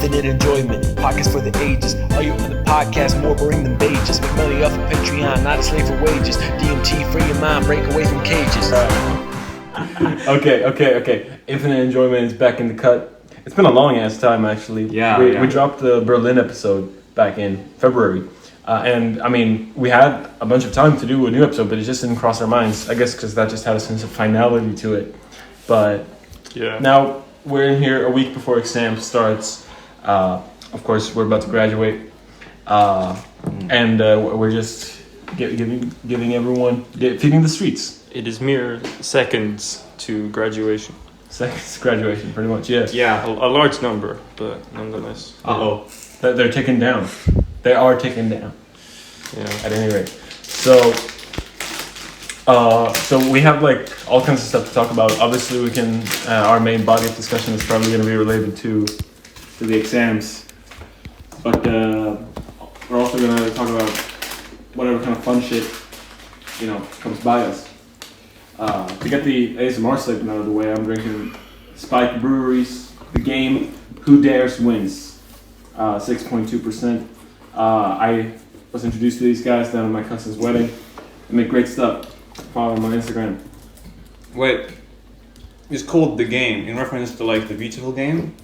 infinite enjoyment. Podcast for the ages. All you other podcasts more boring than pages. Make money off of Patreon, not a slave for wages. DMT, free your mind, break away from cages. Okay. Infinite enjoyment is back in the cut. It's been a long ass time actually. We dropped the Berlin episode back in February. And I mean, we had a bunch of time to do a new episode, but it just didn't cross our minds. I guess because that just had a sense of finality to it. But now we're in here a week before exam starts. Of course, we're about to graduate. And we're just giving everyone, feeding the streets. It is mere seconds to graduation. Seconds to graduation, pretty much, yes. Yeah, a large number, but nonetheless. They're ticking down. They are ticking down. Yeah. At any rate. So we have like all kinds of stuff to talk about. Obviously, we can. Our main body of discussion is probably going to be related to the exams, but we're also going to talk about whatever kind of fun shit comes by us. To get the ASMR segment out of the way, I'm drinking Spike Brewery's The Game Who Dares Wins, 6.2%. I was introduced to these guys down at my cousin's wedding. They make great stuff. Follow them on Instagram. Wait, it's called The Game in reference to like the beautiful game?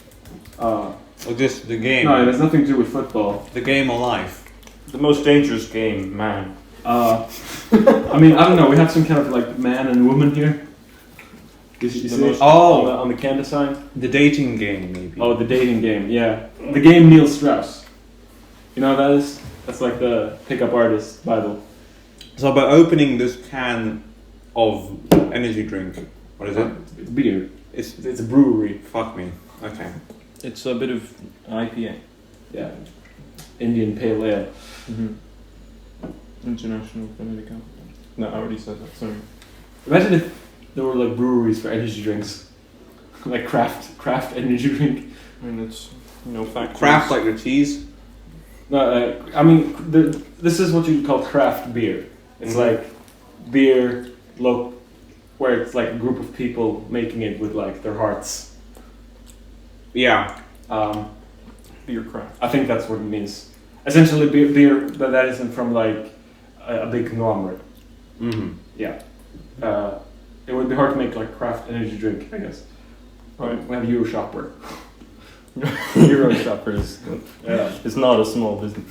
Or just the game? No, it has nothing to do with football. The game of life. The most dangerous game, man. I mean, I don't know. We have some kind of like man and woman here. You see? On the canvas sign. The dating game, maybe. Oh, the dating game. Yeah, the game Neil Strauss. You know what that is? That's like the pickup artist Bible. So by opening this can of energy drink, what is it? It's beer. It's a brewery. Fuck me. Okay. It's a bit of IPA. Yeah. Indian Pale Ale. Mm-hmm. International Phonetic. No, I already said that. Sorry. Imagine if there were like breweries for energy drinks, like craft energy drink. I mean, it's factories. Craft like the cheese. No, I mean this is what you'd call craft beer. It's like beer, where it's like a group of people making it with like their hearts. Yeah. Beer craft. I think that's what it means. Essentially, beer that isn't from like a big conglomerate. Mm-hmm. Yeah. It would be hard to make like craft energy drink, I guess. Right. We have Euroshopper. Euroshopper is not a small business.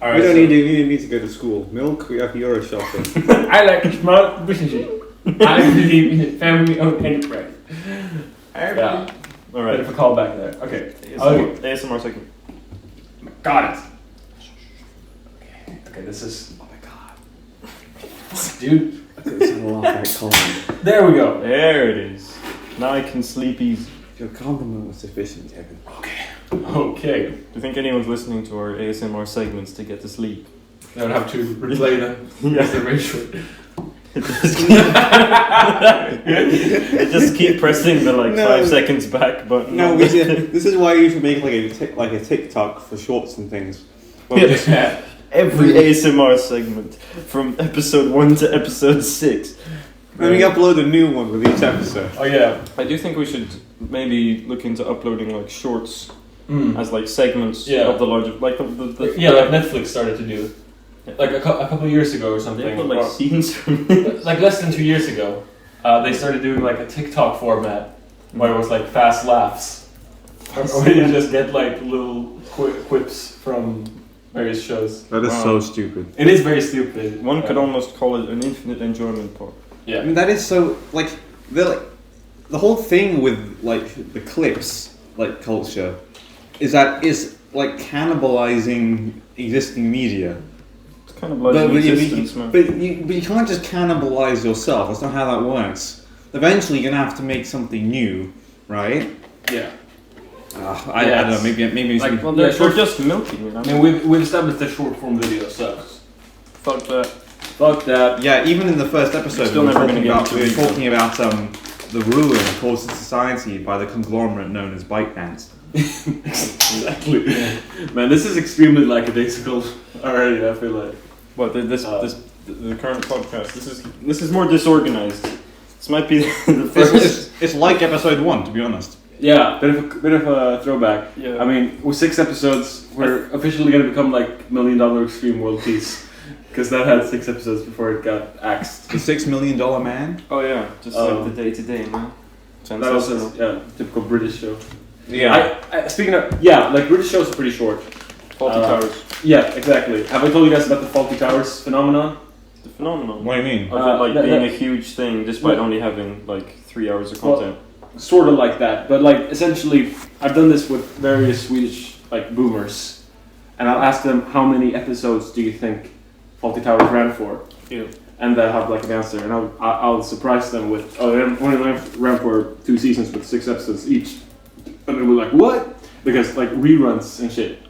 All right, we don't need to go to school. Milk, we have Euroshopper. I like small businesses. I believe in family-owned enterprise. Yeah. All right. Bit of a callback there. Okay. ASMR segment. Got it. Okay, this is... Oh my god. Dude. There we go. There it is. Now I can sleep easy. Your compliment was sufficient, Kevin. Okay. Do you think anyone's listening to our ASMR segments to get to sleep? I would have to replay them. Yes, the ratio. Just keep pressing the 5 seconds back button. No, this is why you should make like a TikTok for shorts and things. Well, Every ASMR segment from episode 1 to episode 6. And we upload a new one with each episode. Oh yeah. I do think we should maybe look into uploading shorts as segments of the larger like like Netflix started to do like a couple of years ago or something. They put scenes from like less than 2 years ago. They started doing like a TikTok format where it was like fast laughs, where you just get like little quips from various shows. That is so stupid. It is very stupid. One could almost call it an infinite enjoyment part. Yeah. I mean, that is so the whole thing with the clips culture is that it's cannibalizing existing media. It's cannibalizing existence, man. But you can't just cannibalize yourself. That's not how that works. Eventually, you're gonna have to make something new, right? Yeah. I don't know. Maybe it's we're just milking. I mean, we've established that short form video sucks. Fuck that. Fuck that. Yeah, even in the first episode, we were talking about the ruin caused to society by the conglomerate known as ByteDance. Exactly. Man, this is extremely lackadaisical already, I feel like. What, the current podcast, this is more disorganized. This might be the first... It's like episode 1, to be honest. Yeah, bit of a throwback. Yeah. I mean, with 6 episodes, we're officially going to become like $1 Million Extreme World Peace. Because that had 6 episodes before it got axed. The $6 Million Man. Oh yeah, just like the day-to-day, man. That was typical British show. Yeah. I speaking of, like British shows are pretty short. Fawlty Towers. Yeah, exactly. Have I told you guys about the Fawlty Towers phenomenon? The phenomenon. What do you mean? Of it being a huge thing despite only having like 3 hours of content. Well, sort of like that, but like essentially, I've done this with various Swedish like boomers, and I'll ask them how many episodes do you think Fawlty Towers ran for? Yeah. And they'll have like an answer, and I'll surprise them with, they only ran for 2 seasons with 6 episodes each, and they'll be like, what? Because like reruns and shit.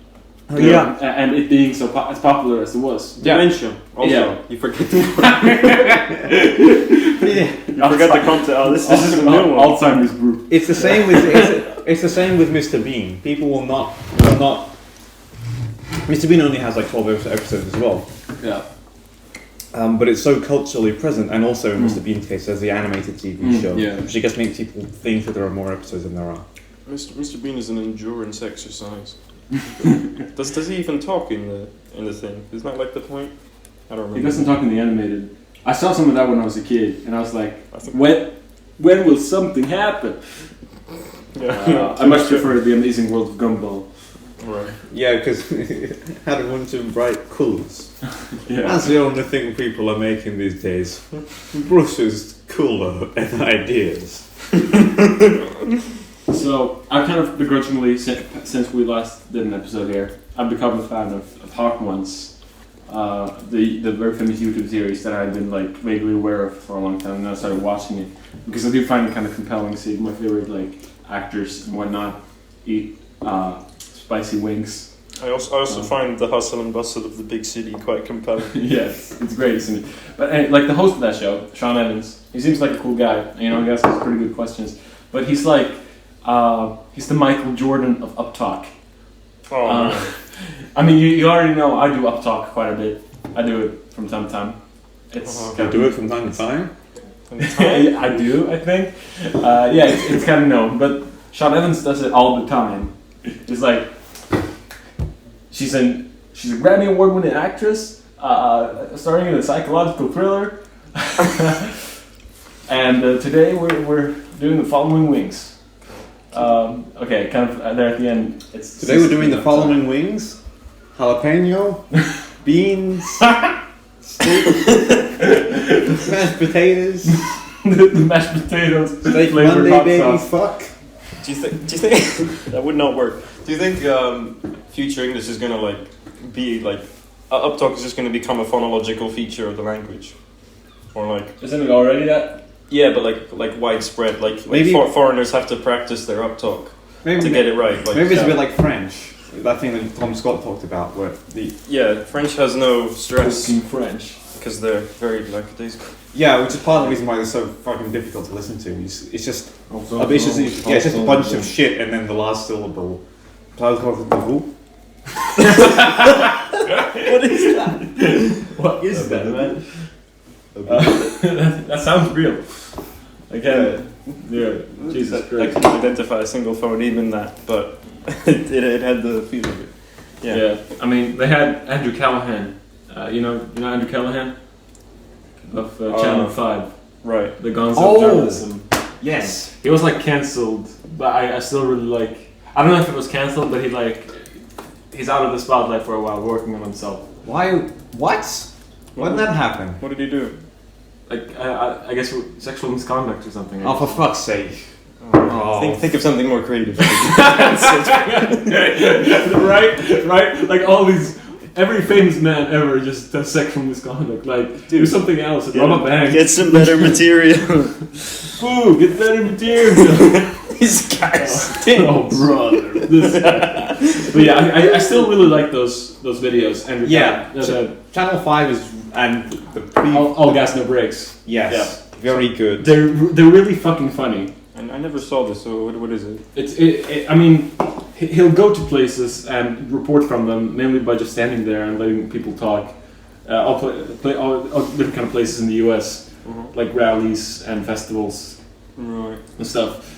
Yeah. And it being so as popular as it was. Dementia. Also, Yeah. you forget the You forget the content. Oh, this is a new one. Alzheimer's group. It's the same with it's the same with Mr. Bean. People will not. Mr. Bean only has like 12 episodes as well. Yeah. But it's so culturally present, and also in Mr. Bean's case, there's the animated TV show, yeah. which I guess makes people think that there are more episodes than there are. Mr. Bean is an endurance exercise. Does he even talk in the thing? Isn't that like the point? I don't remember. He doesn't talk in the animated. I saw some of that when I was a kid, and I was like, when will something happen? Yeah. I much prefer The Amazing World of Gumball. Right. Yeah, because had a bunch of bright colours. Yeah. That's the only thing people are making these days. Brushes, colour, and ideas. So, I've kind of begrudgingly, since we last did an episode here, I've become a fan of Hawkman's, the very famous YouTube series that I've been like vaguely aware of for a long time, and then I started watching it because I do find it kind of compelling seeing my favorite like actors and whatnot eat spicy wings. I also find the hustle and bustle of the big city quite compelling. Yes, it's great, isn't it? But like the host of that show, Sean Evans, he seems like a cool guy. You know, he asks pretty good questions. But he's like, he's the Michael Jordan of Uptalk. Oh, I mean, you already know I do Uptalk quite a bit. I do it from time to time. It's You do it from time to time? I do, I think. Yeah, it's kind of known. But Sean Evans does it all the time. It's like, she's a Grammy Award-winning actress, starring in a psychological thriller. And today we're doing the following wings. Okay, kind of there at the end. Today we're doing the following wings: jalapeno, beans, steak, mashed potatoes, the mashed potatoes, steak flavored Monday, hot baby, sauce. fuck. Do you think that would not work? Do you think future English is gonna like be like Uptalk is just gonna become a phonological feature of the language, or like? Isn't it already that? Yeah, but like widespread, like Maybe- foreigners have to practice their Uptalk Maybe to get it right. Like, Maybe it's a bit like French. That thing that Tom Scott talked about, where French has no stress Speaking French. because they're very lackadaisical. yeah, which is part of the reason why they're so fucking difficult to listen to. It's just Also, it's just a bunch of shit, and then the last syllable. What is that? What is that, man? That sounds real. Again, yeah, Jesus I Christ. couldn't identify a single phoneme in that, but it had the feel of it. Yeah. I mean, they had Andrew Callaghan. You know Andrew Callaghan of Channel 5, Right. the Gonzo Oh! journalism. Yes. He was like cancelled, but I still really like. I don't know if it was cancelled, but he's out of the spotlight for a while, working on himself. Why? What? When did that happen? What did he do? Like I guess sexual misconduct or something. Oh, for fuck's sake! Think of something more creative. right. Like all these. Every famous man ever just does sexual misconduct. Like, do something else. Rob a bank. Get some better material. Ooh, get better material. These guys. Oh, brother. But yeah, I still really like those videos. And Yeah. Channel 5 is and the all gas no brakes. yes, very good. They're really fucking funny. And I never saw this. So what is it? I mean, he'll go to places and report from them mainly by just standing there and letting people talk. All different kind of places in the U.S. like rallies and festivals Right. and stuff.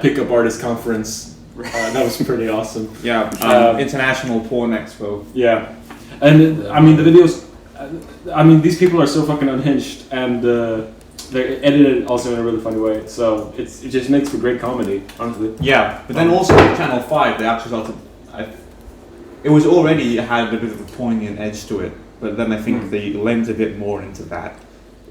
pickup artist conference. That was pretty awesome. Yeah, International Porn Expo. Yeah, and I mean the videos. I mean these people are so fucking unhinged, and they're edited also in a really funny way. So it just makes for great comedy, honestly. Yeah, but then also with Channel 5, they actually started. It was already had a bit of a poignant edge to it, but then I think they lent a bit more into that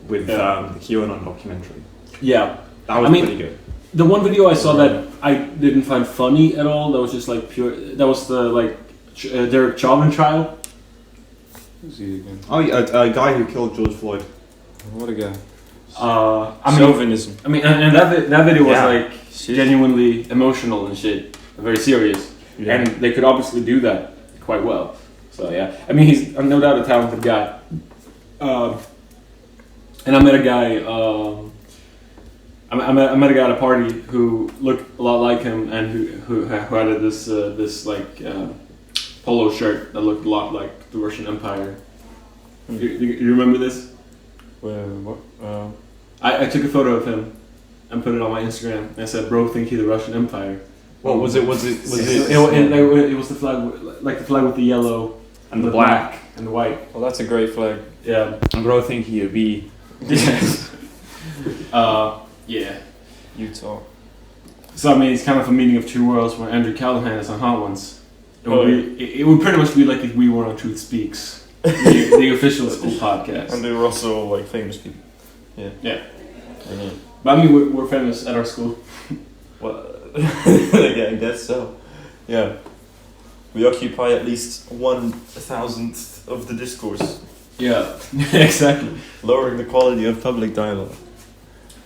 with the QAnon documentary. Yeah, that was pretty good. The one video I saw that I didn't find funny at all, that was just like pure. That was the Derek Chauvin trial. Who's he again? Oh, yeah, a guy who killed George Floyd. What a guy. Chauvinism. I mean, and that video was like genuinely emotional and shit, very serious, and they could obviously do that quite well. So yeah, I mean, he's no doubt a talented guy. And I met a guy. I met a guy at a party who looked a lot like him, and who had this polo shirt that looked a lot like the Russian Empire. You remember this? What? I took a photo of him and put it on my Instagram. And I said, "Bro, think he the Russian Empire." What was it? It was the flag, like the flag with the yellow and the black and the white. Well, that's a great flag. Yeah. And bro, think he a bee. Yes. Yeah. Utah. So I mean, it's kind of a meeting of two worlds where Andrew Callaghan is on Hot Ones. It would pretty much be like if we were on Truth Speaks, the official school podcast. And they were also like famous people. Yeah. Yeah. But I mean, we're famous at our school. Well, yeah, I guess so. Yeah. We occupy at least 1/1000th of the discourse. Yeah, exactly. Lowering the quality of public dialogue.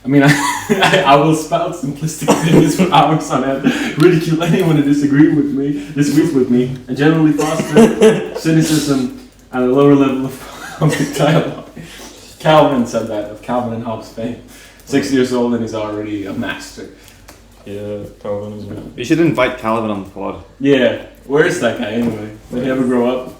I mean, I will spout simplistic opinions for hours on end, ridicule anyone who disagrees with me, and generally foster cynicism at a lower level of public dialogue. Calvin said that, of Calvin and Hobbes fame. 6 years old and he's already a master. Yeah, Calvinism. You should invite Calvin on the pod. Yeah, where is that guy anyway? Did he ever grow up?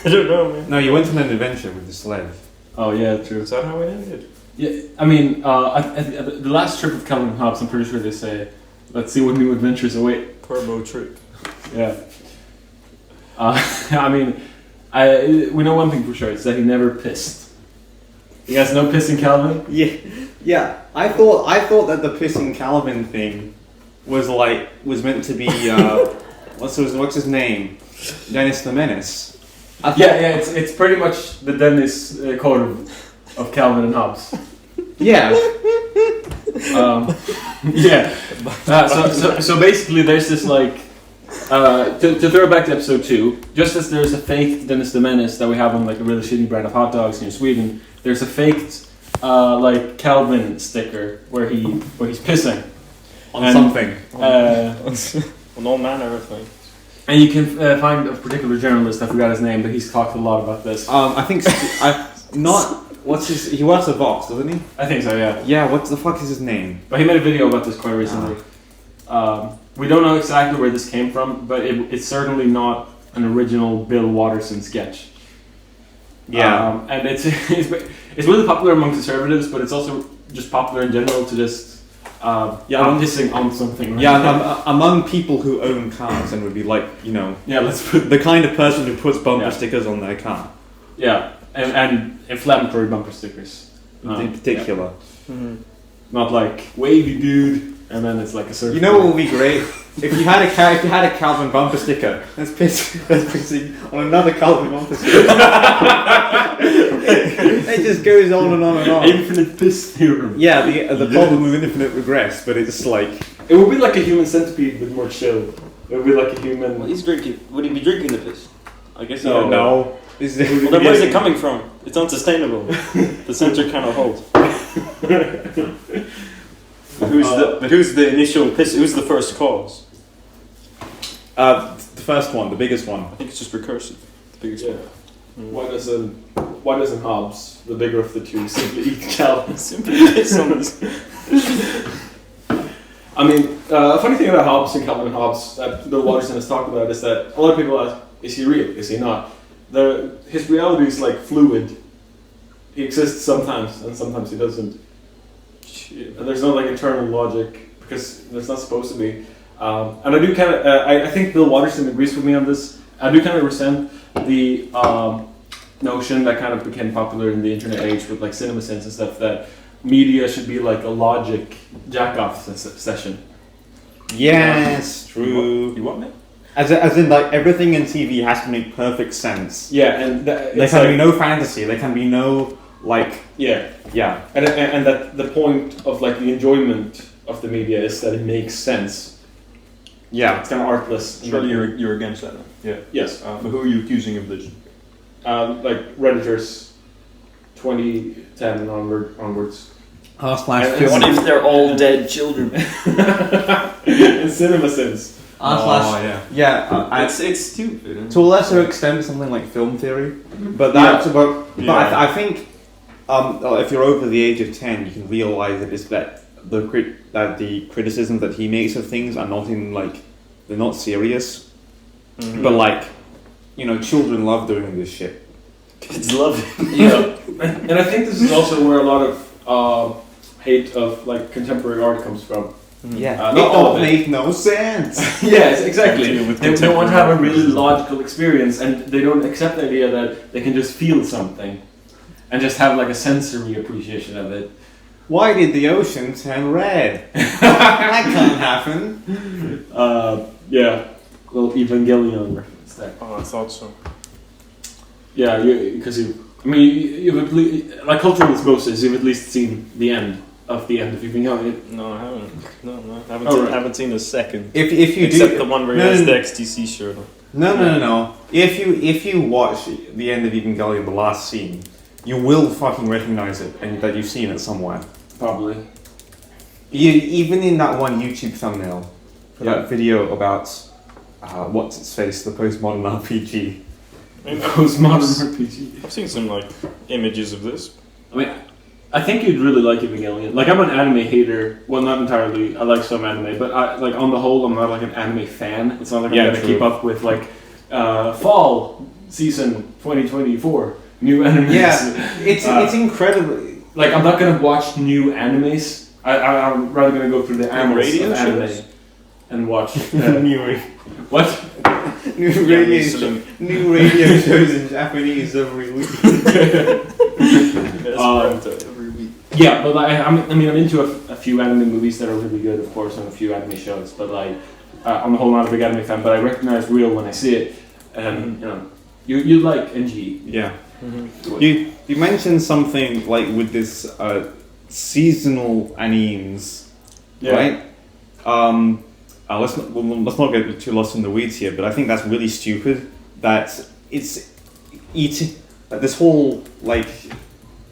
I don't know, man. No, you went on an adventure with the slave. Oh yeah, true. Is that how it ended? Yeah, I mean, at the last trip of Calvin and Hobbes, I'm pretty sure they say, "Let's see what new adventures await." Turbo trick. Yeah. I mean, we know one thing for sure: it's that he never pissed. You guys know pissing Calvin? Yeah. I thought that the pissing Calvin thing was meant to be what's his name? Dennis the Menace. It's pretty much the Dennis code of Calvin and Hobbes. Yeah. Yeah. So basically, there's this to throw back to episode 2. Just as there's a faked Dennis the Menace that we have on like a really shitty brand of hot dogs in Sweden, there's a faked Calvin sticker where he's pissing on something. On all manner of things. And you can find a particular journalist, I forgot his name, but he's talked a lot about this. I think he works at Vox, doesn't he? I think so, yeah. Yeah, what the fuck is his name? But he made a video about this quite recently. We don't know exactly where this came from, but it's certainly not an original Bill Watterson sketch. Yeah. And it's really popular among conservatives, but it's also just popular in general to just I'm dissing on something. Right? Yeah, among people who own cars and would be like, let's put the kind of person who puts bumper stickers on their car. Yeah, and inflammatory bumper stickers in particular. Yeah. Mm-hmm. Not like wavy dude, and then it's like a surfer. You know what would be great if you had a Calvin bumper sticker. That's pissing on another Calvin bumper sticker. It just goes on and on and on. Infinite piss theorem. Yeah, the problem with infinite regress, but it's like it would be like a human centipede but more chill. It would be like a human. Well, he's drinking. Would he be drinking the piss? I guess he no. Well, then where's it coming from? It's unsustainable. The center cannot hold. Who's the initial piss? Who's the first cause? The first one, the biggest one. I think it's just recursive. The biggest one. Why doesn't Hobbes, the bigger of the two, simply eat Calvin? Simply piss on this. I mean, a funny thing about Hobbes and Calvin and Hobbes that Bill Watterson has talked about is that a lot of people ask, is he real? Is he not? His reality is like fluid. He exists sometimes, and sometimes he doesn't. And there's no like eternal logic because that's not supposed to be. And I do kind of, I think Bill Watterson agrees with me on this. I do kind of resent the notion that kind of became popular in the internet age with like CinemaSins and stuff, that media should be like a logic jack-off session. Yes, true. You want me? As in, like, everything in TV has to make perfect sense. Yeah, and there can be no fantasy. There can be no, like... Yeah. Yeah. And that the point of, like, the enjoyment of the media is that it makes sense. Yeah. It's kind of artless. Surely you're against that, then? Yeah. Yes. But who are you accusing of this? Like, Redditors, 2010 onwards. What if they're all dead children? And CinemaSins. It's stupid. To a lesser extent, something like film theory, but that's I think if you're over the age of 10, you can realize that the criticisms that he makes of things are not in like they're not serious, but like children love doing this shit. Kids love it. Yeah, and I think this is also where a lot of hate of like contemporary art comes from. Yeah, it don't make no sense. Yes, exactly. They want to have a really logical experience, and they don't accept the idea that they can just feel something, and just have like a sensory appreciation of it. Why did the ocean turn red? That can't happen. Yeah, little Evangelion reference there. Oh, I thought so. Yeah, because you've at least, like cultural osmosis, you've at least seen the end of Evangelion. No, I haven't. No, I haven't seen a second. If you except do, the one where he has the XTC shirt on. No. If you watch the end of Evangelion, the last scene, you will fucking recognize it, and that you've seen it somewhere. Probably. Even in that one YouTube thumbnail for that video about what's its face, the postmodern RPG. Postmodern RPG. I've seen some like images of this. I mean, I think you'd really like Evangelion. Like, I'm an anime hater. Well, not entirely. I like some anime, but on the whole, I'm not like an anime fan. It's not like I'm gonna keep up with like fall season 2024 new animes. Yeah, it's incredibly. Like, I'm not gonna watch new animes. I'm rather gonna go through the annals of anime and watch new. What? New radio shows in Japanese every week. Every week. Yeah, but like, I'm into a few anime movies that are really good, of course, and a few anime shows. But like, I'm a whole not a big anime fan, but I recognize real when I see it. And you like NG. Yeah. Mm-hmm. You mentioned something like with this seasonal animes, right? Let's not get too lost in the weeds here, but I think that's really stupid. That it's eating. That this whole like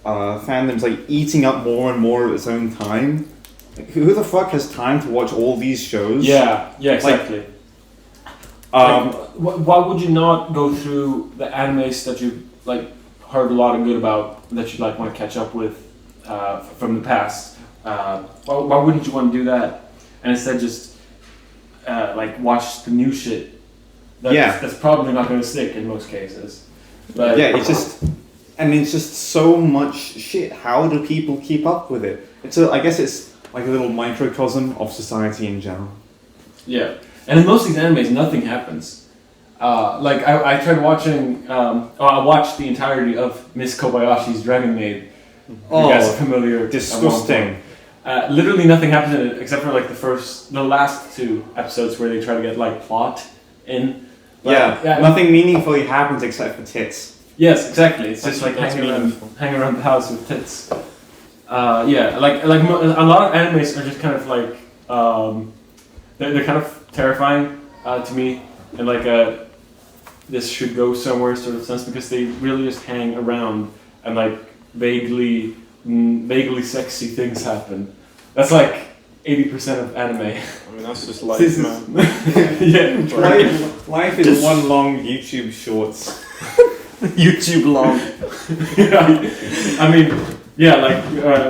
fandom's like eating up more and more of its own time. Like, who the fuck has time to watch all these shows? Yeah, exactly. Why would you not go through the animes that you like heard a lot of good about that you like want to catch up with from the past? Why wouldn't you want to do that and instead just like watch the new shit? That's probably not going to stick in most cases. But it's just so much shit. How do people keep up with it? I guess it's like a little microcosm of society in general. Yeah, and in most of these animes, nothing happens. Like I tried watching. I watched the entirety of Miss Kobayashi's Dragon Maid. You guys are familiar? Disgusting. Literally nothing happens in it except for like the last two episodes where they try to get like plot in. But, nothing meaningfully happens except for tits. Yes, exactly. It's just like hanging around the house with tits. Like a lot of animes are just kind of like they're kind of terrifying to me, and like this should go somewhere sort of sense, because they really just hang around and like vaguely sexy things happen. That's like 80% of anime. I mean, that's just life, man. Yeah, life is one long YouTube shorts. YouTube long. I mean,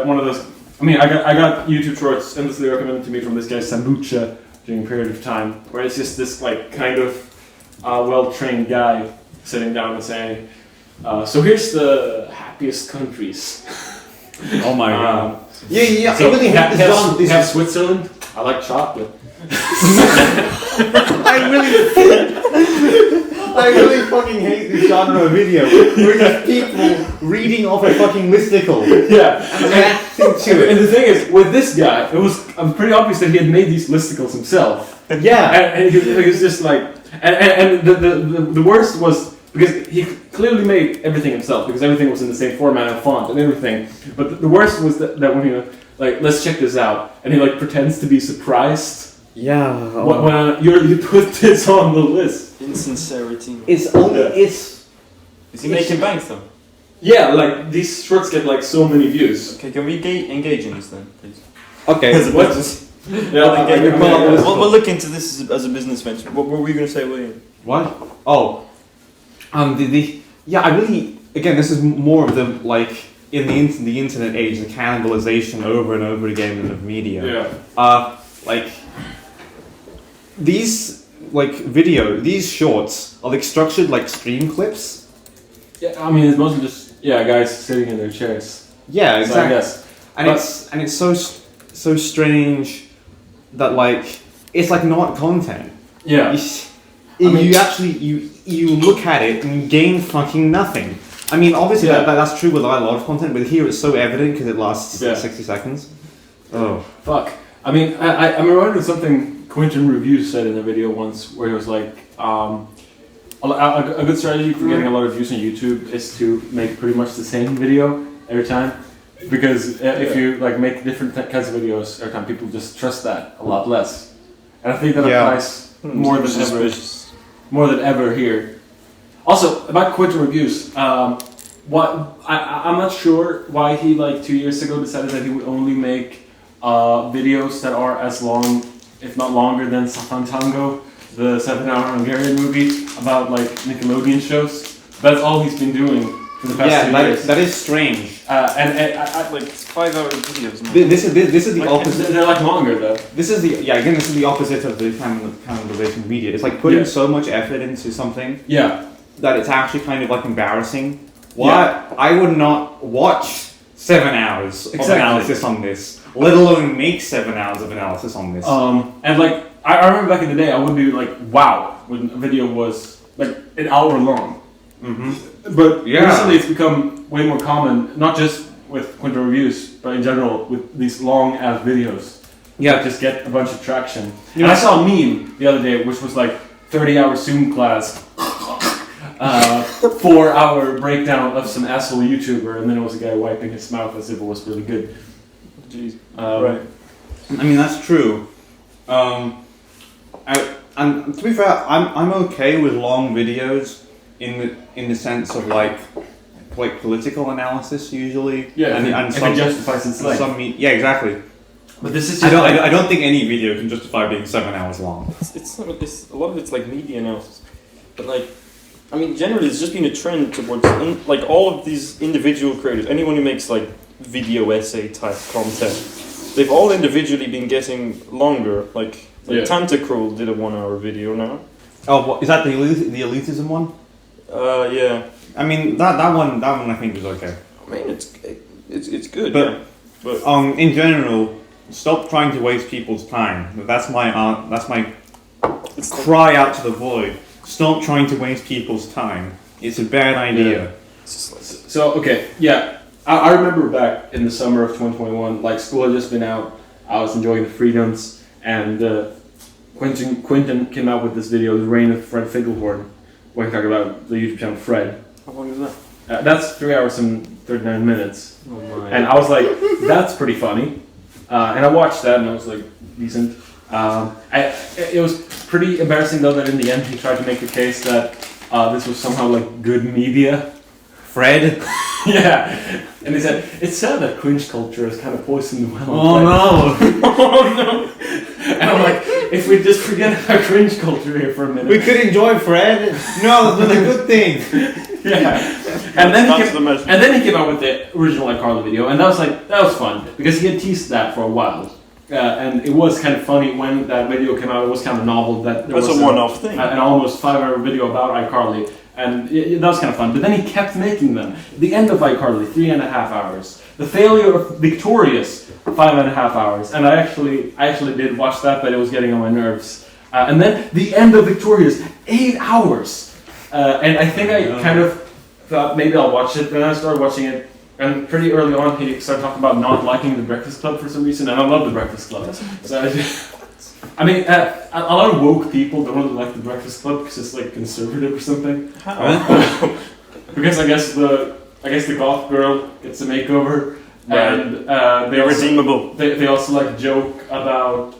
one of those. I mean, I got YouTube shorts endlessly recommended to me from this guy Sambucha during a period of time, where it's just this like kind of well-trained guy sitting down and saying, "So here's the happiest countries." Oh my god! So we have Switzerland. I like chocolate. I really fucking hate this genre of video where there's people reading off a fucking listicle Yeah. and reacting to And it. the thing is, with this guy, it was pretty obvious that he had made these listicles himself. Yeah. And he was just like, and the worst was because he clearly made everything himself because everything was in the same format and font and everything. But the worst was that when he was like, let's check this out, and he like pretends to be surprised Yeah. when you put this on the list. Insincerity. It's only Is he making bank though? Yeah, like these shorts get like so many views. Okay, can we engage in this then, please? okay. As a What? business. Yeah, We'll look into this as a business venture. What were you going to say, William? What? Oh. Yeah, I really, again, this is more of the, like, in the internet age, the cannibalization over and over again in the media. Yeah. Like, these shorts are like structured like stream clips. Yeah, I mean, it's mostly just guys sitting in their chairs. Yeah, So I exactly. guess. And it's so strange that like it's like not content. Yeah. You look at it and you gain fucking nothing. I mean, obviously that's true with a lot of content, but here it's so evident because it lasts 60 seconds. Oh. Fuck. I mean, I'm reminded of something Quentin Reviews said in a video once where he was like, a good strategy for getting a lot of views on YouTube is to make pretty much the same video every time. Because if you like make different kinds of videos every time, people just trust that a lot less. And I think that applies more than ever here. Also, about Quentin Reviews, I'm not sure why he like 2 years ago decided that he would only make videos that are as long, if not longer, than Safan Tango, the 7-hour Hungarian movie about like Nickelodeon shows. That's all he's been doing for the past 2 years. That is strange. And like 5-hour videos. Man. This is the opposite. They're like longer though. This is the opposite of the cannibalization media. It's like putting so much effort into something that it's actually kind of like embarrassing. I would not watch 7 hours of analysis on this, let alone make 7 hours of analysis on this. And like I remember back in the day, I would be like, wow, when a video was like an hour long. Mm-hmm. But recently it's become way more common, not just with Quinto Reviews, but in general with these long ass videos. Yeah, just get a bunch of traction. And I saw a meme the other day which was like 30-hour Zoom class, 4-hour breakdown of some asshole YouTuber, and then it was a guy wiping his mouth as if it was really good. Jeez. Right. I mean that's true. And to be fair, I'm okay with long videos in the sense of like political analysis usually. Yeah, and some, it justifies its length. Exactly. But this is just I don't think any video can justify being 7 hours long. It's not this. A lot of it's like media analysis, but like, I mean, generally it's just been a trend towards like all of these individual creators. Anyone who makes like video essay type content, they've all individually been getting longer. Like Tantacruel did a 1-hour video now. Oh, is that the elitism one? Yeah. I mean that one I think is okay. I mean it's good. But in general, stop trying to waste people's time. That's my cry out to the void. Stop trying to waste people's time. It's a bad idea. Yeah. So okay, I remember back in the summer of 2021, like school had just been out. I was enjoying the freedoms, and Quentin came out with this video, The Reign of Fred Figglehorn, where he talked about the YouTube channel Fred. How long is that? That's 3 hours and 39 minutes. Oh my. And I was like, that's pretty funny. And I watched that and I was like, decent. It was pretty embarrassing though that in the end he tried to make the case that this was somehow like good media. Fred? Yeah. And he said, it's sad that cringe culture has kind of poisoned the well. Oh no! Oh no! And I'm like, if we just forget about cringe culture here for a minute. We could enjoy Fred. No, that's a good thing. Yeah. And then he came out with the original iCarly video, and that was fun because he had teased that for a while. And it was kind of funny when that video came out. It was kind of novel that there was a one-off thing. An almost 5-hour video about iCarly, And that was kind of fun. But then he kept making them. The end of iCarly, 3.5 hours. The failure of Victorious, 5.5 hours. And I actually did watch that, but it was getting on my nerves. And then the end of Victorious, 8 hours. And I think I kind of thought maybe I'll watch it. Then I started watching it. And pretty early on, he started talking about not liking The Breakfast Club for some reason. And I love The Breakfast Club. So I mean, a lot of woke people don't really like The Breakfast Club because it's like conservative or something. How? Because I guess the goth girl gets a makeover, Right. and They're redeemable. they also like joke about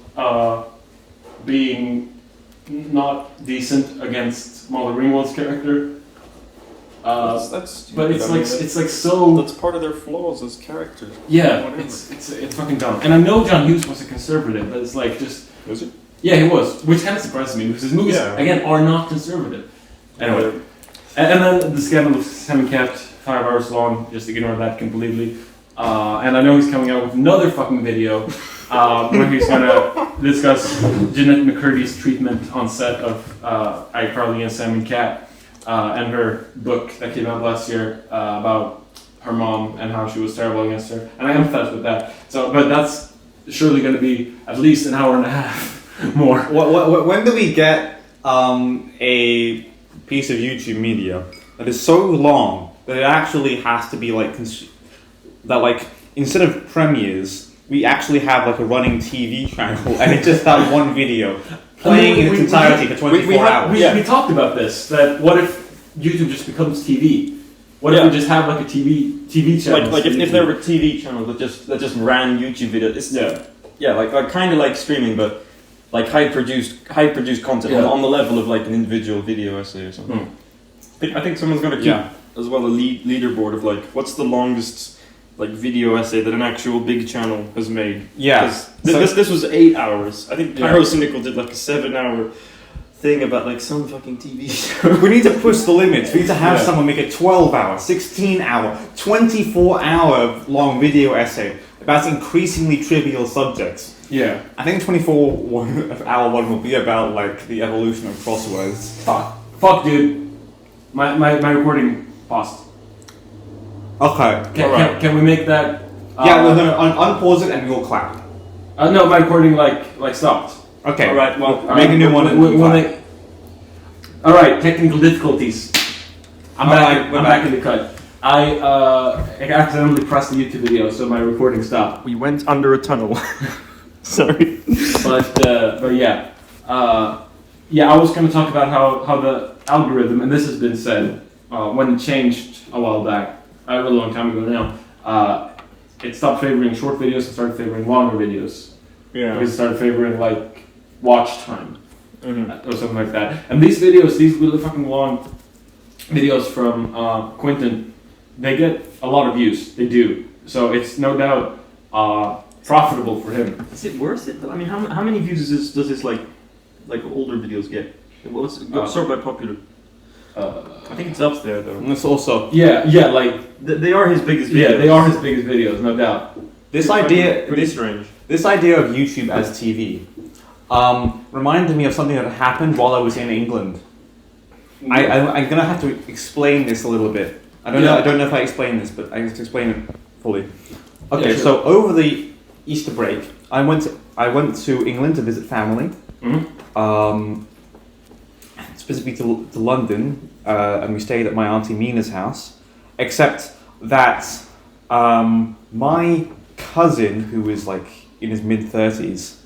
being not decent against Molly Ringwald's character. That's But stupid. it's I like mean, it's like so. that's part of their flaws as characters. Yeah, Whatever. it's fucking dumb. And I know John Hughes was a conservative, but it's like just. Is it? Yeah, he was, which kind of surprises me because his movies, Yeah. again, are not conservative. Anyway, and then the scandal of Sam Cat, 5 hours long, just ignore that completely. And I know he's coming out with another fucking video where he's gonna discuss Jeanette McCurdy's treatment on set of iCarly and Sam Cat and her book that came out last year about her mom and how she was terrible against her. And I empathize with that. So, but that's surely going to be at least an hour and a half more. When do we get a piece of YouTube media that is so long that it actually has to be like that, like instead of premieres, we actually have like a running TV channel and it's just that one video playing in its entirety for 24 hours. We talked about this. That what if YouTube just becomes TV? What if we just have like a TV channel? Like if there were TV channels that just ran YouTube videos. It's, like kind of like streaming, but like high produced content on the level of like an individual video essay or something. I think someone's gonna keep as well a leaderboard of like what's the longest like video essay that an actual big channel has made. Yeah. This was 8 hours. I think Pyro Cynical did like a 7-hour thing about like some fucking TV show. We need to push the limits. We need to have someone make a 12-hour, 16-hour, 24-hour long video essay about increasingly trivial subjects. Yeah. I think 24-hour one will be about like the evolution of crosswords. Fuck, dude. My recording paused. Okay. Can we make that? Yeah, we're gonna unpause it and we'll clap. No, my recording like stopped. Okay. All right. Well, Make a new one. All right. Technical difficulties. I'm back in the cut. I accidentally pressed the YouTube video, so my recording stopped. we went under a tunnel. Sorry. But yeah. I was going to talk about how the algorithm, and this has been said, when it changed a while back, a really long time ago now, it stopped favoring short videos and started favoring longer videos. Yeah. Because it started favoring like watch time or something like that. And these really fucking long videos from Quentin, they get a lot of views. They do. So it's no doubt profitable for him. Is it worth it? I mean, how many views does this like older videos get? What's sort by popular? I think it's up there though. And it's also They are his biggest videos. Yeah, they are his biggest videos, no doubt. this idea. Pretty strange. This idea of YouTube as TV reminded me of something that happened while I was in England. I'm gonna have to explain this a little bit. I don't know if I explained this, but I have to explain it fully. Okay, Yeah, sure. so over the Easter break, I went to England to visit family. Specifically to London, and we stayed at my auntie Mina's house. Except that my cousin, who is like in his mid-30s,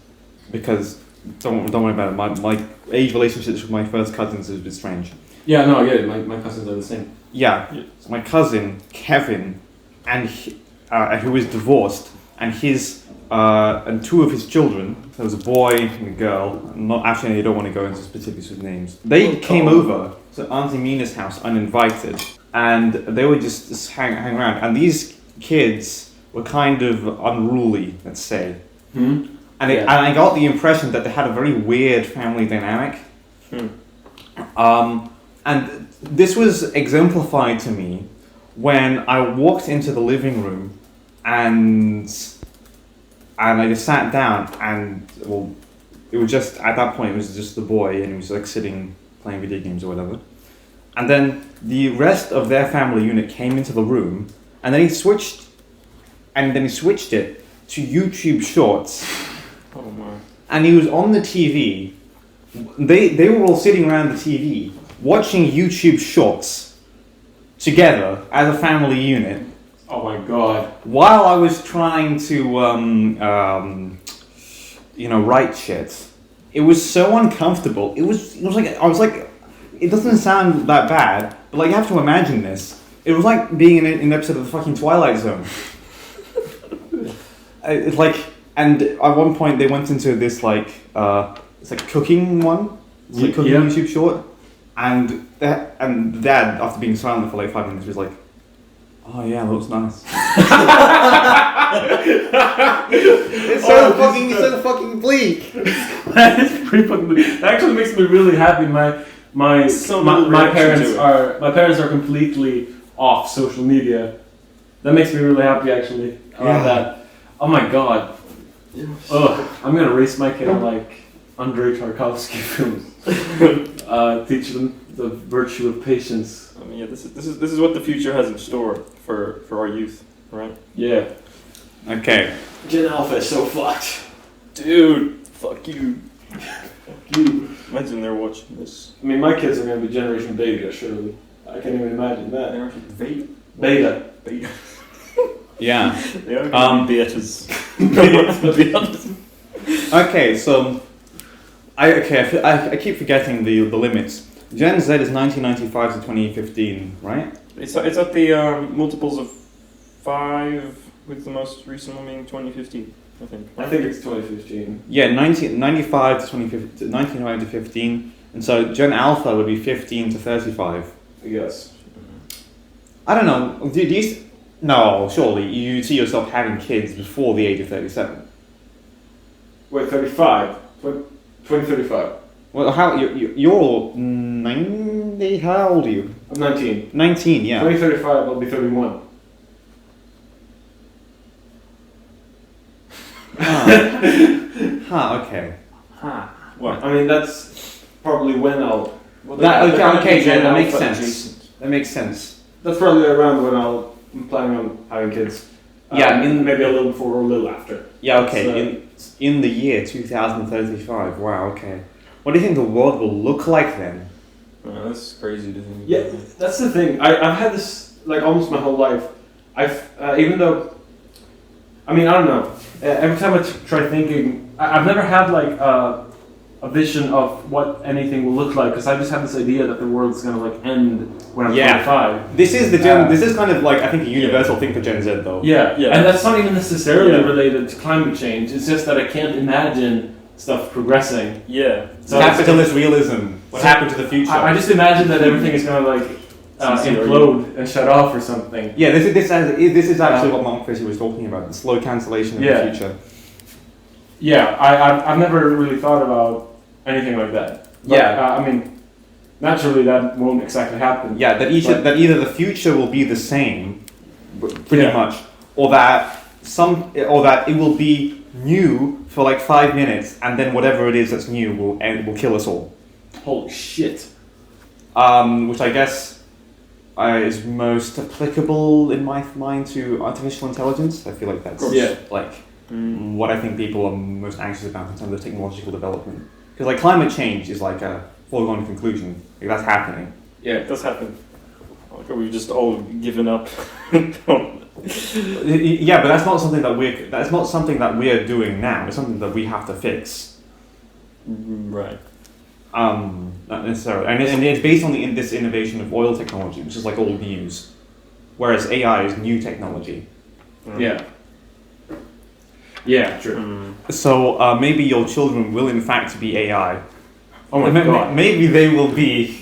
because don't worry about it. My age relationships with my first cousins is a bit strange. Yeah, no, I get it. My cousins are the same. Yeah. So my cousin Kevin, and who is divorced, and his and two of his children. There was a boy and a girl. I don't want to go into specifics with names. They came over to Auntie Mina's house uninvited, and they were just hang around. And these kids were kind of unruly, let's say. Mm-hmm. And I got the impression that they had a very weird family dynamic. And this was exemplified to me when I walked into the living room and I just sat down and, well, it was just, at that point, it was just the boy and he was like sitting playing video games or whatever. and then the rest of their family unit came into the room, and then he switched it to YouTube Shorts. Oh my. And he was on the TV. They were all sitting around the TV watching YouTube Shorts together as a family unit. Oh my god. While I was trying to write shit. It was so uncomfortable. It was like it doesn't sound that bad, but like you have to imagine this. It was like being in an episode of the fucking Twilight Zone. It's like, and at one point they went into this like it's like cooking one. It's like cooking YouTube short, and Dad, after being silent for like 5 minutes, was like, "Oh yeah, that looks nice." It's so fucking bleak. That is pretty fucking bleak. That actually makes me really happy. My parents are completely off social media. That makes me really happy actually about that. Oh my god. Ugh, I'm gonna raise my kid like Andrei Tarkovsky films. Teach them the virtue of patience. I mean, yeah, this is what the future has in store for our youth, right? Yeah. Okay. Gen Alpha is so fucked. Dude, fuck you. Fuck you. Imagine they're watching this. I mean, my kids are gonna be Generation Beta, surely. I can't even imagine that. Beta. Yeah. They are gonna be betas. To be honest. Okay, so I keep forgetting the limits. Gen Z is 1995 to 2015, right? It's at the multiples of 5, with the most recent one being 2015, I think. I think it's 2015. Yeah, 1995 to 2015, 1995 to 15, and so Gen Alpha would be 15 to 35. I guess. I don't know. No, surely you see yourself having kids before the age of 37. Wait, 35. 2035. Well, you're 90. How old are you? I'm 19. 19, yeah. 2035, I'll be 31. Okay. What? I mean, that's probably when I'll. Okay, that makes sense. That makes sense. That's probably around when I'm planning on having kids. Yeah, maybe a little before or a little after. Yeah, okay. In the year 2035. Wow. Okay. What do you think the world will look like then? That's crazy to think. Yeah, that's the thing. I've had this like almost my whole life. Even though, I mean, I don't know. Every time I try thinking, I've never had like a vision of what anything will look like, because I just have this idea that the world's gonna like end when I'm 25. This is this is kind of like I think a universal thing for Gen Z though. Yeah, and that's not even necessarily related to climate change. It's just that I can't imagine stuff progressing. Yeah. So capitalist realism. What happened to the future? I just imagine that everything is gonna like implode and shut off or something. Yeah, this is actually what Monk Fisher was talking about, the slow cancellation of the future. Yeah, I've never really thought about anything like that. But, I mean, naturally that won't exactly happen. Yeah, that either the future will be the same, pretty much, or that it will be new for like 5 minutes, and then whatever it is that's new will kill us all. Holy shit. Which I guess is most applicable in my mind to artificial intelligence. I feel like that's what I think people are most anxious about in terms of technological development. Because like climate change is like a foregone conclusion. Like that's happening. Yeah, it does happen. Like, we've just all given up. Yeah, but that's not something that we're doing now. It's something that we have to fix. Right. Not necessarily, and it's based on this innovation of oil technology, which is like old news, whereas AI is new technology. Yeah. Yeah, true. So maybe your children will in fact be AI. Oh my god. Maybe they will be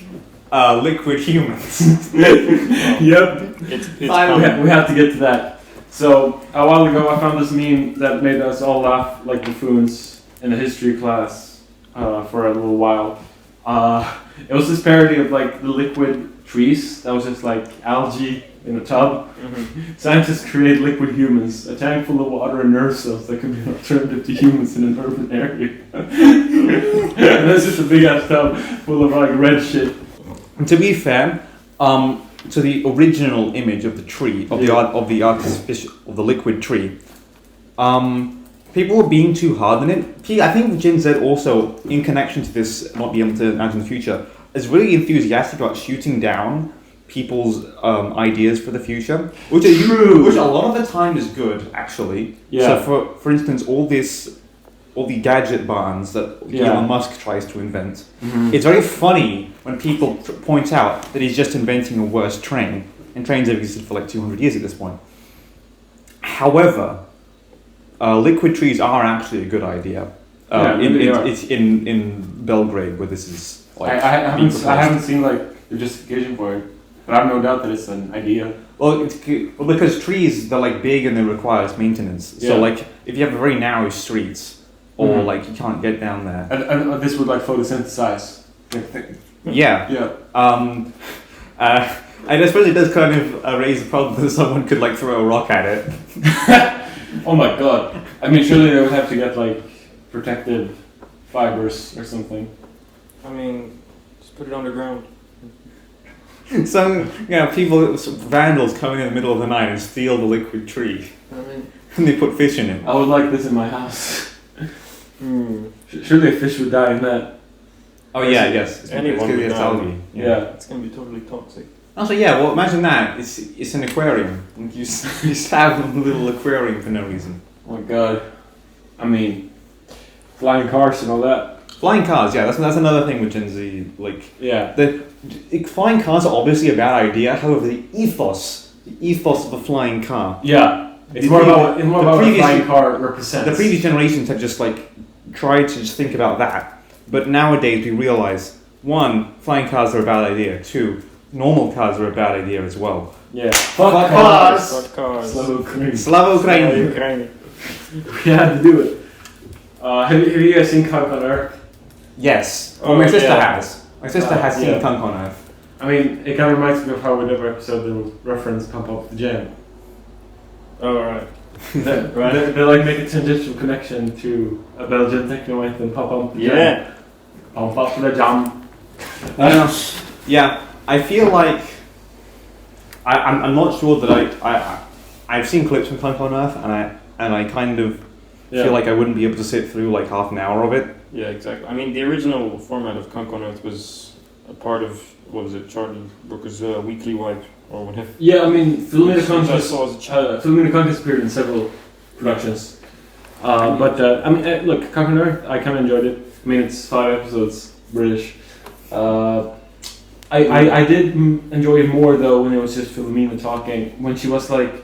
liquid humans. Yep. It's we have to get to that. So a while ago, I found this meme that made us all laugh like buffoons in a history class for a little while. It was this parody of like the liquid trees that was just like algae in a tub. Mm-hmm. Scientists create liquid humans, a tank full of water and nerve cells that could be an alternative to humans in an urban area. And this is a big ass tub full of like red shit. And to be fair, to the original image of the tree, of the liquid tree, people were being too hard on it. I think Jin Z also, in connection to this not being able to imagine the future, is really enthusiastic about shooting down people's ideas for the future, which a lot of the time is good, actually. Yeah. So for instance, all the gadget barns that Elon Musk tries to invent, it's very funny when people point out that he's just inventing a worse train, and trains have existed for like 200 years at this point. However, liquid trees are actually a good idea. It's in Belgrade where this is like I haven't seen like the justification for it, but I have no doubt that it's an idea. Well, because trees, they're like big and they require maintenance. Yeah. So like if you have very narrow streets or like you can't get down there. And this would like photosynthesize. Yeah. I suppose it does kind of raise the problem that someone could like throw a rock at it. Oh my god. I mean, surely they would have to get like protective fibers or something. I mean, just put it underground. Some vandals come in the middle of the night and steal the liquid tree. I mean, And they put fish in it. I would like this in my house. Surely a fish would die in that. Oh yeah, yes. It's Anyone gonna be would a die. algae. Yeah. it's gonna be totally toxic. Also, yeah. Well, imagine that. It's an aquarium. You just have a little aquarium for no reason. Oh my god. I mean, flying cars and all that. Flying cars, yeah. That's another thing with Gen Z. Like, Yeah. flying cars are obviously a bad idea. However, the ethos of a flying car. Yeah. It's The more previous- about what a previous- flying car represents. The previous generations had just like tried to just think about that, but nowadays we realize: one, flying cars are a bad idea. Two, normal cars are a bad idea as well. Yeah. Fuck Fuck cars. Fuck cars. Slava Ukraini. Ukraini. We had to do it. Have you guys seen Cunk on Earth? Yes. Oh, my sister yeah. has. My sister has seen yeah. Cunk on Earth. I mean, it kind of reminds me of how in every episode they'll reference Pump Up the Jam. Oh, right. They like make a tangential connection to a Belgian techno anthem, Pump Up the Jam. Yeah. Pump Up the Jam. Yeah, I feel like I'm not sure that I've seen clips from Cunk on Earth, and I kind of feel like I wouldn't be able to sit through like half an hour of it. Yeah, exactly. I mean, the original format of Cunk on Earth was a part of, what was it, Charlie Brooker's Weekly Wipe or whatever. Yeah, I mean, Philomena Cunk I saw as a child. has appeared in several productions. But I mean, look, Cunk on Earth, I kind of enjoyed it. I mean, it's 5 episodes, British. I did enjoy it more though when it was just Philomena talking, when she was like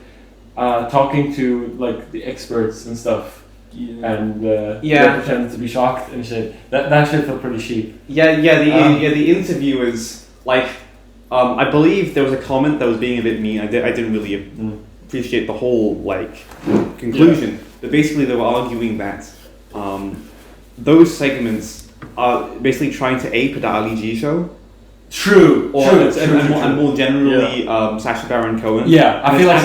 talking to like the experts and stuff. And they pretended to be shocked and shit. That shit felt pretty cheap. The interviewers, like, I believe there was a comment that was being a bit mean. I didn't really appreciate the whole like conclusion. But basically, they were arguing that those segments are basically trying to ape the Ali G show. True. And more generally, Sacha Baron Cohen. Yeah, I feel like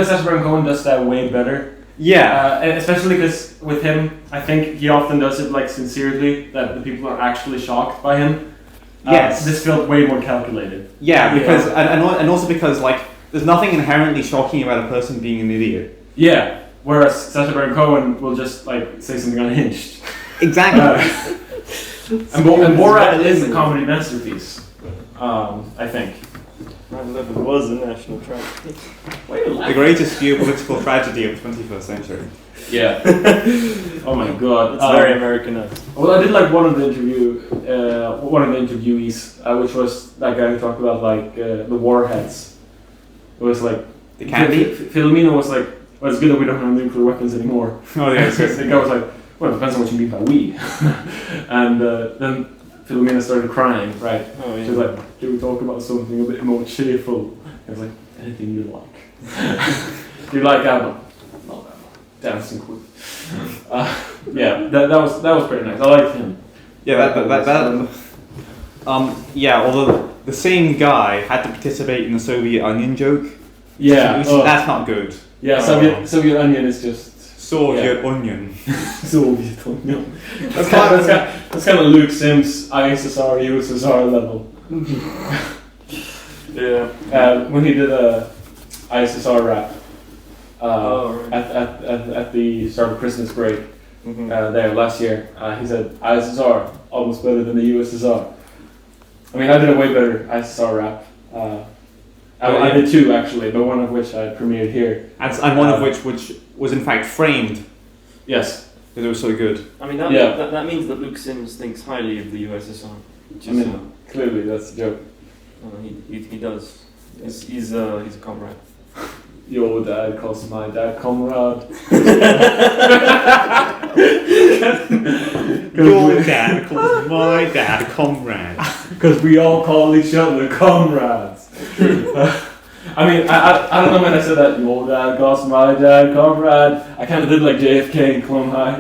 Sacha Baron Cohen does that way better. Yeah, especially because with him, I think he often does it like sincerely, that the people are actually shocked by him. Yes. This felt way more calculated. Yeah, because and also because like there's nothing inherently shocking about a person being an idiot. Yeah, whereas Sacha Baron Cohen will just like say something unhinged. Exactly. And Borat is a comedy masterpiece, I think. 9/11 was a national tragedy. The greatest geopolitical tragedy of the 21st century. Yeah. Oh my god. It's very Americanized. Well, I did like one of the interviewees, which was that guy who talked about like the warheads. It was like The candy? Philomena was like, well, it's good that we don't have nuclear weapons anymore. Oh yeah. The guy was like, well, it depends on what you mean by we. And then Philomena started crying, right? Oh, yeah. She was like, can we talk about something a bit more cheerful? I was like, anything you like. Do you like ABBA? Not ABBA. Dancing Queen. Yeah, that was pretty nice. I liked him. Yeah, although the same guy had to participate in the Soviet Onion joke. Yeah. That's not good. Yeah, Soviet Onion is just Soviet Onion. Soviet Onion. That's That's kind of Luke Sims ISSR USSR level. Yeah. When he did a ISSR rap Right. at the start of Christmas break Mhm. there last year, he said ISSR almost better than the USSR. I mean, I did a way better ISSR rap. I did two actually, but one of which I premiered here. And one of which was in fact framed Yes. because it was so good. I mean, that means that Luke Sims thinks highly of the USSR. Which I is, mean, clearly that's a joke. he does. He's a comrade. Your dad calls my dad comrade. Your dad calls my dad comrade. Because we all call each other comrades. I mean, I don't know when I said that. Your dad calls my dad comrade. I kind of did like JFK in Clone High.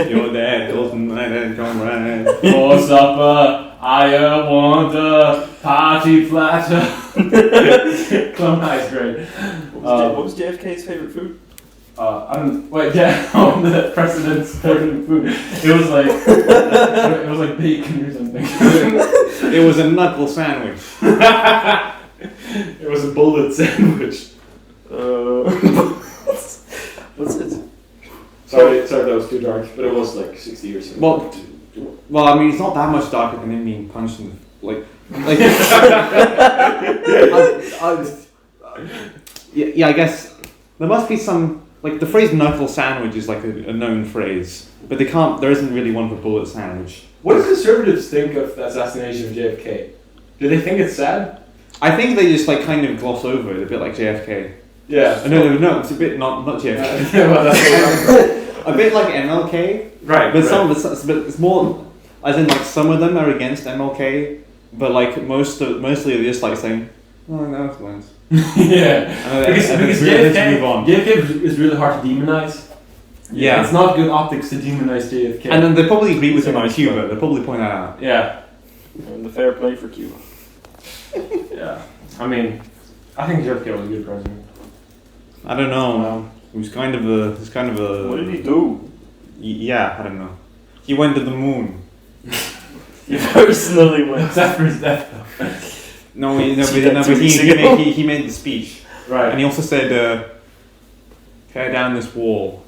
Your dad calls my dad comrade. For supper, I want a party platter. Clone High is great. What was JFK's favorite food? On the president's favorite food. It was like bacon or something. It was a knuckle sandwich. It was a bullet sandwich. What's it? Sorry, that was too dark, but it was like 60 years ago. Well, I mean, it's not that much darker than him being punched in the, like yeah, I guess there must be some, like the phrase knuckle sandwich is like a known phrase, but there isn't really one for bullet sandwich. What do conservatives think of the assassination of JFK? Do they think it's sad? I think they just like kind of gloss over it, a bit like JFK. Yeah. No, it's a bit not JFK. Yeah, well, that's a bit like MLK. right. But it's more, as in like some of them are against MLK, but like mostly they're just like saying, oh no, it's nice. Yeah. Because JFK is really hard to demonize. Yeah. It's not good optics to demonize JFK. And then they probably agree with him on nice Cuba. guy. They'll probably point that out. Yeah. And the fair play for Cuba. Yeah. I mean, I think JFK was a good president. I don't know. It was kind of a. What did he do? Yeah, I don't know. He went to the moon. He personally went. Except for his death, though. He made the speech. Right. And he also said, tear down this wall.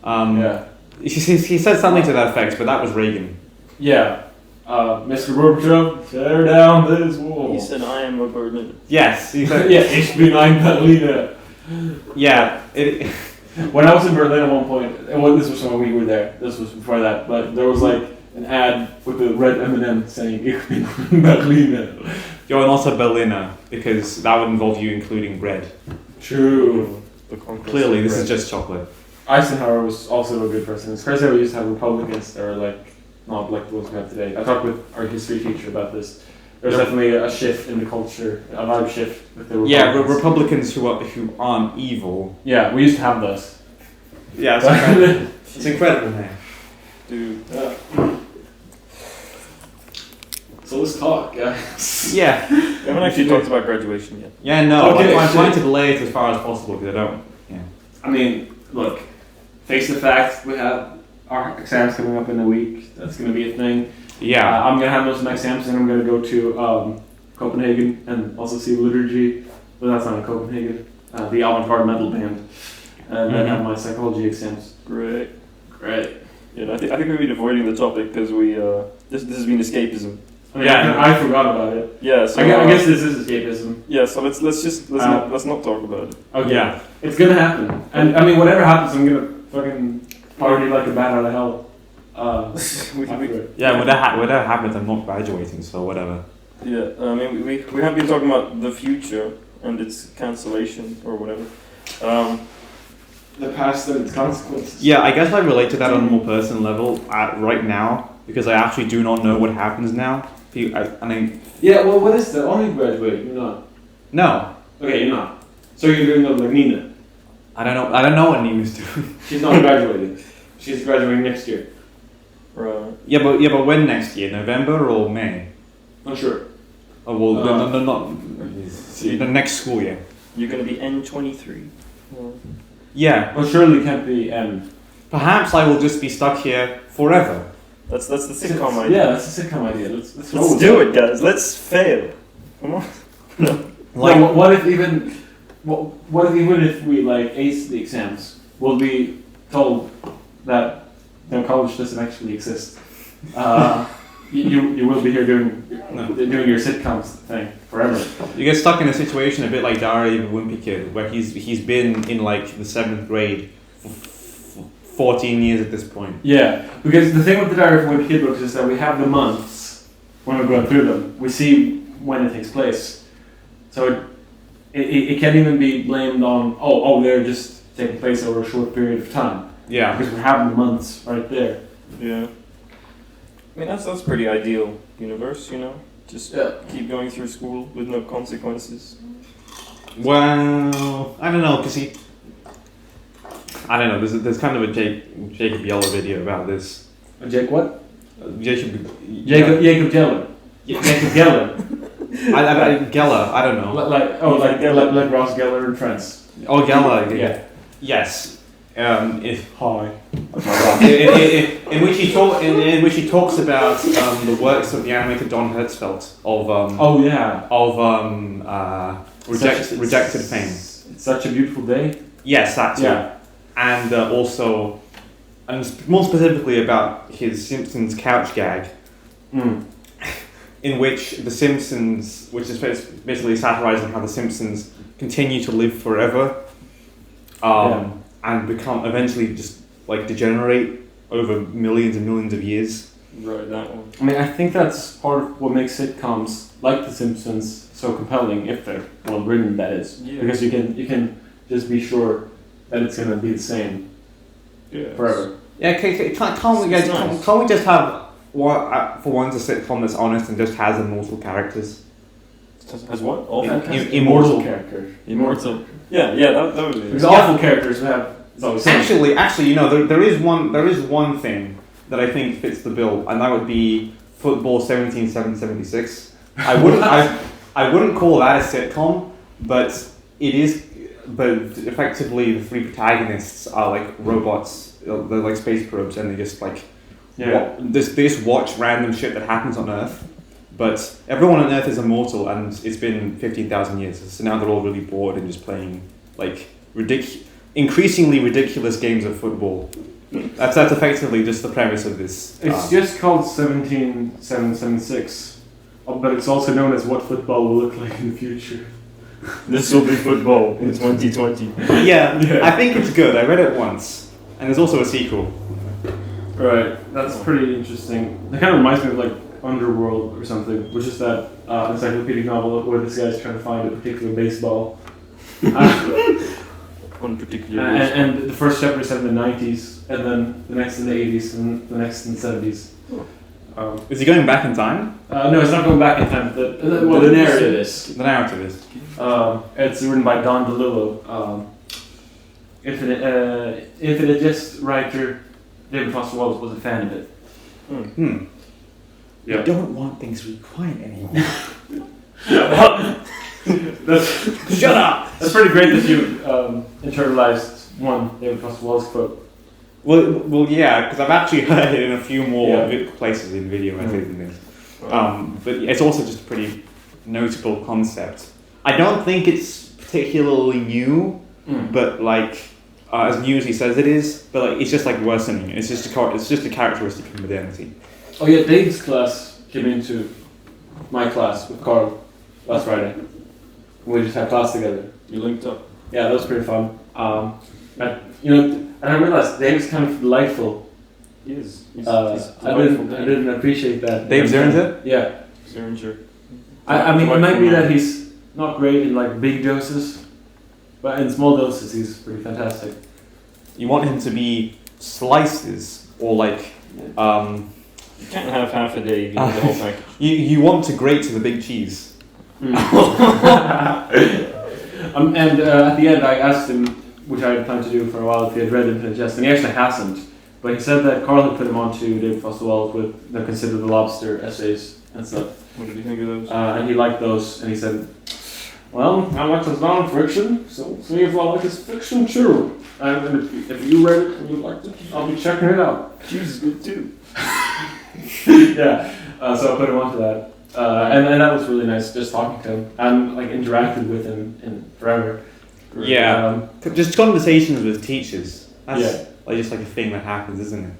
Yeah. He said something to that effect, but that was Reagan. Yeah. Mr. Gorbachev, tear down this wall. He said, I am a Berlin. Yes. He said, Yeah, ich bin ein Berliner. Yeah. When I was in Berlin at one point, this was when we were there, this was before that, but there was like an ad with the red M&M saying, ich bin ein Berliner. You're not a Berliner, because that would involve you including bread. True. Clearly, this is just chocolate. Eisenhower was also a good person. It's crazy how we used to have Republicans that were like, not like the ones we have today. I talked with our history teacher about this. There's definitely a shift in the culture, a vibe shift with the Republicans. Yeah, Republicans who aren't evil. Yeah, we used to have those. Yeah, it's incredible. It's incredible, man. Dude. Yeah. So let's talk, guys. Yeah. We haven't actually talked about graduation yet. Yeah, no. Okay, I'm trying to delay it as far as possible because I don't. Yeah. I mean, look, face the fact, we have our exams coming up in a week. That's going to be a thing. Yeah. I'm going to handle some exams and I'm going to go to Copenhagen and also see liturgy. But that's not in Copenhagen. The avant-garde metal band. And then have my psychology exams. Great. Yeah, I think we've been avoiding the topic because we this has been escapism. I mean, I forgot about it. Yeah, so I guess this is escapism. Yeah, so let's not talk about it. Okay. Yeah. It's gonna happen. And I mean, whatever happens, I'm gonna fucking party like a bat out of hell. After it. Yeah, whatever happens, I'm not graduating, so whatever. Yeah, I mean, we have been talking about the future and its cancellation or whatever. The past and its consequences. Yeah, I guess I relate to that on a more personal level right now because I actually do not know what happens now. Yeah, well, what is that? Are you graduating? You're not. No. Okay, you're not. So you're doing like Nina. I don't know what Nina's doing. She's not graduating. She's graduating next year. Right. Yeah, but when next year? November or May? Not sure. Oh well, not the next school year. You're gonna be N23. Yeah. Well, surely can't be M. Perhaps I will just be stuck here forever. That's the sitcom idea. Yeah, that's a sitcom idea. Let's do it, guys. Let's fail. Come on. No. Like, what if even if we like ace the exams, we'll be told that college doesn't actually exist. You will be here doing your sitcoms thing forever. You get stuck in a situation a bit like Diary of a Wimpy Kid, where he's been in like the 7th grade for 14 years at this point. Yeah, because the thing with the Diary of a Wimpy Kid books is that we have the months when we're going through them. We see when it takes place, so it can't even be blamed on they're just taking place over a short period of time. Yeah, because we have the months right there. Yeah. I mean, that's pretty ideal universe, you know? Just keep going through school with no consequences. Well, I don't know, because I don't know, there's kind of a Jacob Yeller video about this. Jake what? Jacob Yeller. Jacob Geller. Geller, I don't know. Like Ross Geller and Friends. Oh, Geller. Yeah. Yes. Hi. In which he talks about the works of the animator Don Hertzfeldt of Rejected Fame. It's Such a Beautiful Day. Yes, that too. Yeah. And also, and more specifically about his Simpsons couch gag, in which the Simpsons, which is basically satirizing how the Simpsons continue to live forever, and become eventually just like degenerate over millions and millions of years. Right, that one. I mean, I think that's part of what makes sitcoms like The Simpsons so compelling, if they're well written, that is. Yeah. Because you can just be sure that it's gonna be the same forever. Yeah, can't we just have for once a sitcom that's honest and just has immortal characters? As what? Immortal characters. Immortal. Yeah, that would be. Because awful characters have. Actually, you know, there is one thing that I think fits the bill, and that would be Football 1776. I wouldn't call that a sitcom, but it is. But effectively, the 3 protagonists are like robots. They're like space probes, and they just like they just watch random shit that happens on Earth. But everyone on Earth is immortal, and it's been 15,000 years. So now they're all really bored and just playing like increasingly ridiculous games of football. That's effectively just the premise of this. It's just called 17776, but it's also known as what football will look like in the future. This will be football in 2020. Yeah, I think it's good. I read it once, and there's also a sequel. Right, that's pretty interesting. It kind of reminds me of like Underworld or something, which is that encyclopedic novel where this guy's trying to find a particular baseball. One particular and the first chapter is set in the 90s, and then the next in the 80s, and the next in the 70s. Is he going back in time? No, it's not going back in time. The narrative is. The narrative is. It's written by Don DeLillo. Infinitist writer David Foster Wallace was a fan of it. Yeah. I don't want things required anymore. Shut up! That's pretty great that you internalized one David Foster Wallace quote. Well, yeah, because I've actually heard it in a few more places in video essays than this. But it's also just a pretty notable concept. I don't think it's particularly new, but like as new as he says it is. But like it's just like worsening. It's just a characteristic of modernity. Oh yeah, Dave's class came into my class with Carl last Friday. We just had class together. You linked up. Yeah, that was pretty fun. And I realized Dave's kind of delightful. He is. He's I didn't appreciate that. Dave Ziringer? Yeah. Ziringer. I mean, it might be that he's not great in like big doses, but in small doses he's pretty fantastic. You want him to be slices or like. You can't have half a day. You need the whole package. You want to grate to the big cheese. And at the end, I asked him, which I had planned to do for a while, if he had read Infinite Jest, and he actually hasn't. But he said that Carl had put him on to David Foster Wallace with the Consider the Lobster essays and stuff. What did you think of those? And he liked those, and he said, well, I like his non-fiction, so see if I like his fiction too. And if you read it and you liked it, I'll be checking it out. Cheese is good too. Yeah. So I put him onto that. And that was really nice, just talking to him. And like interacted with him in forever. Yeah. Just conversations with teachers. That's like just like a thing that happens, isn't it?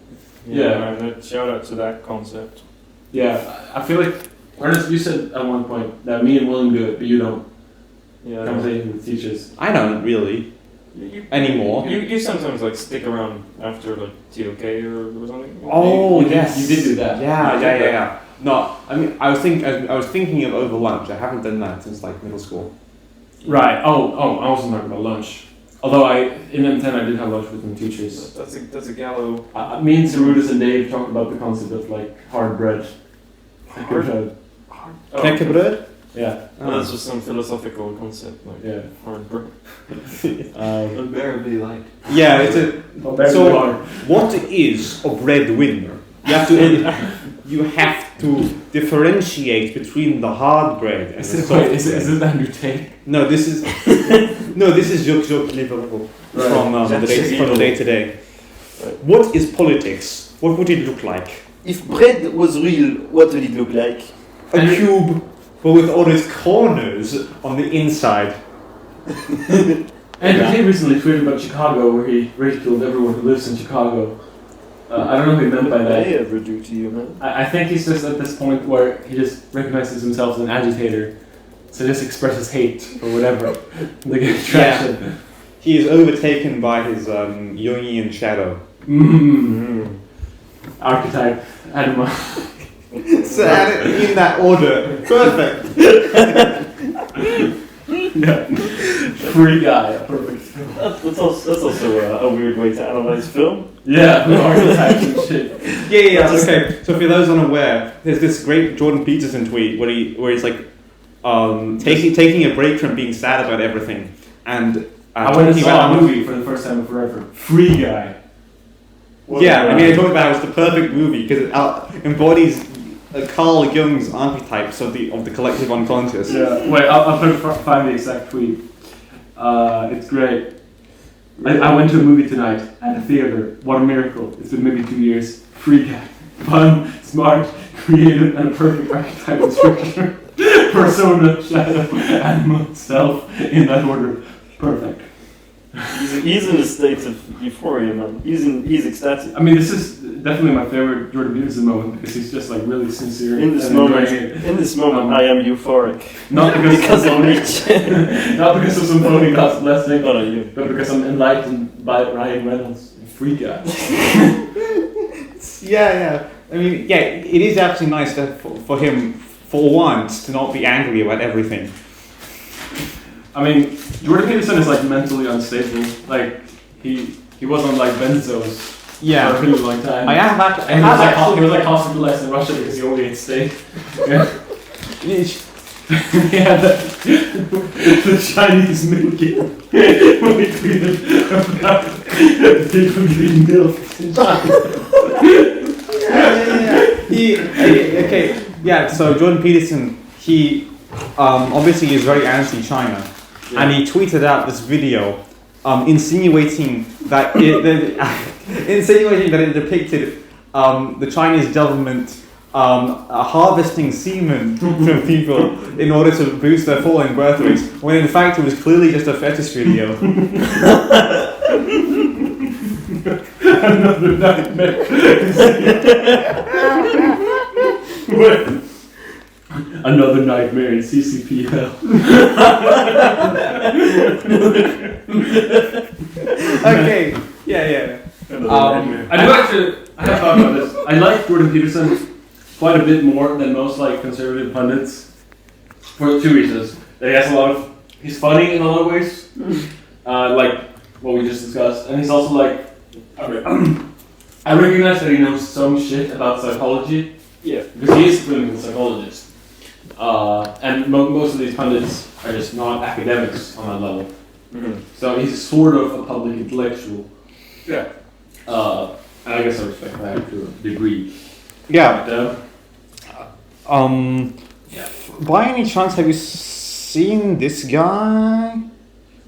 Yeah. Shout out to that concept. Yeah. I feel like, Ernest, you said at one point that me and William do it, but you don't. Yeah. Conversation with teachers. I don't really anymore. You sometimes like stick around after like TOK or something. Oh yes, you did do that. Yeah. No, I mean I was thinking of over lunch. I haven't done that since like middle school. Right. Oh, I wasn't talking about lunch. Although in M10 I did have lunch with some teachers. That's a gallow. Me and Cerudis and Dave talked about the concept of like hard bread. Knäckebröd? Yeah. Well, that's just some philosophical concept, like hard bread. Unbearably light. Yeah, it's a. So, what is a breadwinner? You have to differentiate between the hard bread and the soft bread. Is it that new take? No, this is Joke Liverpool from the day to day. What is politics? What would it look like? If bread was real, what would it look like? A cube, but with all its corners on the inside. And he recently tweeted about Chicago, where he ridiculed everyone who lives in Chicago. I don't know what he meant by that. What did they ever do to you, man? I think he's just at this point where he just recognizes himself as an agitator, so just expresses hate or whatever. They get traction. Yeah. He is overtaken by his Jungian shadow. Archetype, animal. So add it in that order. Perfect. Yeah. Free guy. Perfect. That's also a weird way to analyze film. Yeah, archetypes and shit. Yeah. Okay. So for those unaware, there's this great Jordan Peterson tweet where he's like taking a break from being sad about everything and I went and saw a movie for the first time in forever. Free Guy. I talked about it was the perfect movie because it embodies Carl Jung's archetypes of the collective unconscious. Yeah. Wait, I'll find the exact tweet. It's great. I went to a movie tonight at a theater. What a miracle. It's been maybe 2 years. Free Guy. Fun, smart, creative, and a perfect archetype and structure. Persona, shadow, animal, self, in that order. Perfect. He's in a state of euphoria, man. He's ecstatic. I mean, this is definitely my favorite Jordan Peterson moment because he's just like really sincere. In this moment, I am euphoric. Not because I'm rich. Not because of some phony gossip lesson, you. but because I'm enlightened by Ryan Reynolds, Free Guy. Yeah. I mean, it is actually nice for him, for once, to not be angry about everything. I mean, Jordan Peterson is like mentally unstable. Like he was on like benzos for a really long time. He was like hospitalized in Russia because he only ate steak. Yeah. Yeah, the Chinese milk when we tweeted about people getting milk in China. So Jordan Peterson, he obviously is very anti-China. Yeah. And he tweeted out this video insinuating that it depicted the Chinese government harvesting semen from people in order to boost their falling birth rates, when in fact it was clearly just a fetish video. Another nightmare. Another nightmare in CCP hell. Okay. Yeah. I have thought about this. I like Jordan Peterson quite a bit more than most like conservative pundits for two reasons. That he has he's funny in a lot of ways, like what we just discussed, and he's also like, I recognize that he knows some shit about psychology. Yeah, because he is a clinical psychologist. And most of these pundits are just not academics on that level. Mm-hmm. So he's sort of a public intellectual. Yeah. And I guess I respect that to a degree. Yeah. By any chance, have you seen this guy?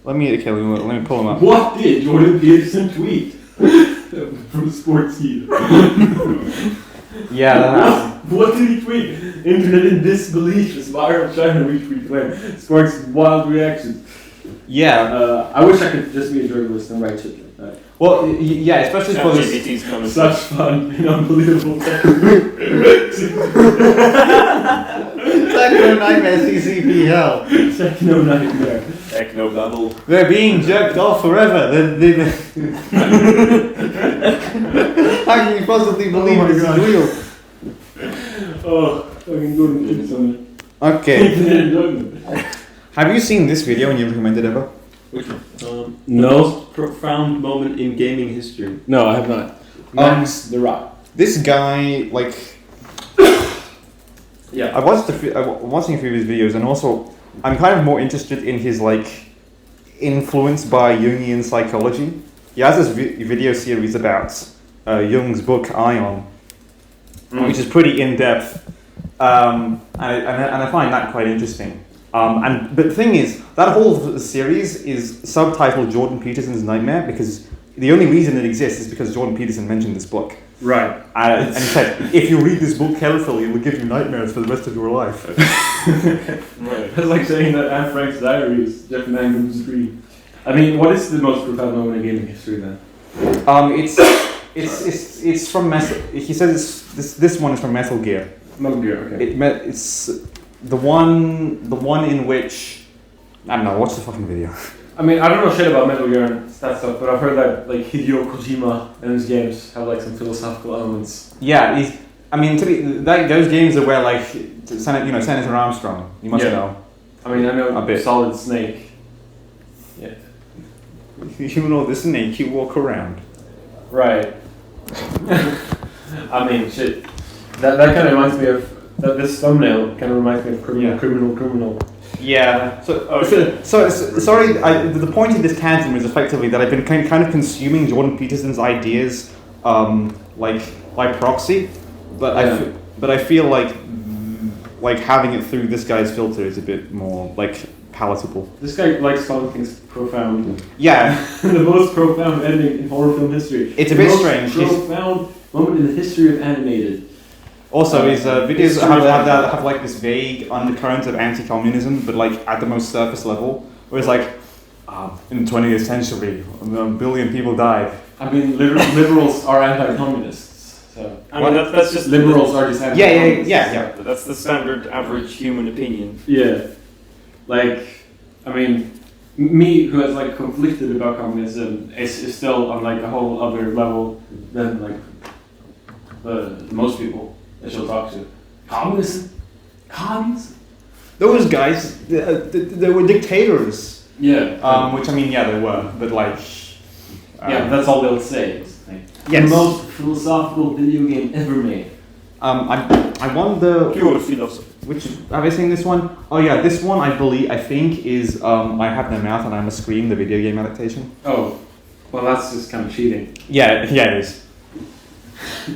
Let me pull him up. What did Jordan Peterson tweet? From Sports Heat. Yeah. What did he tweet? Internet in disbelief is viral China retweet claim. Sparks wild reactions. Yeah. I wish I could just be a journalist and write shit like that. Well, yeah, especially for this. GPT's coming. Such fun and unbelievable Techno nightmare CCP hell. techno nightmare. Techno bubble. They're being jerked off forever. How can you possibly believe my this God. is real? Oh, fucking Jordan Peterson. Okay. Enjoyment. Have you seen this video and you recommended it ever? Which one? No. Most profound moment in gaming history. No, I have not. Max the Rock. This guy, like, Yeah. I'm watching a few of his videos, and also I'm kind of more interested in his like influence by Jungian psychology. He has this video series about Jung's book Ion, which is pretty in depth, and I find that quite interesting. But the thing is, that whole series is subtitled Jordan Peterson's Nightmare because the only reason it exists is because Jordan Peterson mentioned this book. Right. And he said, if you read this book carefully, it will give you nightmares for the rest of your life. Right. That's like saying that Anne Frank's diary is Jeff Mangum's dream. I mean, what is the most profound moment in gaming history then? It's from Metal. He says this one is from Metal Gear. Metal Gear, okay. It's the one in which I don't know. Watch the fucking video. I mean, I don't know shit about Metal Gear and that stuff, but I've heard that like Hideo Kojima and his games have like some philosophical elements. Yeah, those games are where like Senator Armstrong. You must know. I mean, I know A bit. Solid Snake. Yeah. You know the snake you walk around. Right. I mean, shit. That kind of reminds me of this thumbnail. Kind of reminds me of criminal. Yeah. Sorry. The point of this tangent was effectively that I've been kind of consuming Jordan Peterson's ideas, like by proxy, but I feel like having it through this guy's filter is a bit more like palatable. This guy likes calling things profound. Yeah. The most profound ending in horror film history. It's a bit strange. The most profound moment in the history of animated. Also, his videos have like this vague undercurrent of anti-communism, but like at the most surface level, where it's like, in the 20th century, a billion people died. I mean, liberals are anti-communists. So I mean, that's just liberals are just anti-communists. Yeah. That's the standard average human opinion. Yeah. Like, I mean, me who has like conflicted about communism is still on like a whole other level than like most people that she'll talk to. Communism? Those guys, they were dictators. Yeah. Which I mean, yeah, they were, but like. That's all they'll say. It's like, Yes. The most philosophical video game ever made. I wonder. Pure philosophy. Which have I seen this one? Oh yeah, this one I think is I Have No Mouth and I Must Scream, the video game adaptation. Oh, well, that's just kind of cheating. Yeah, it is.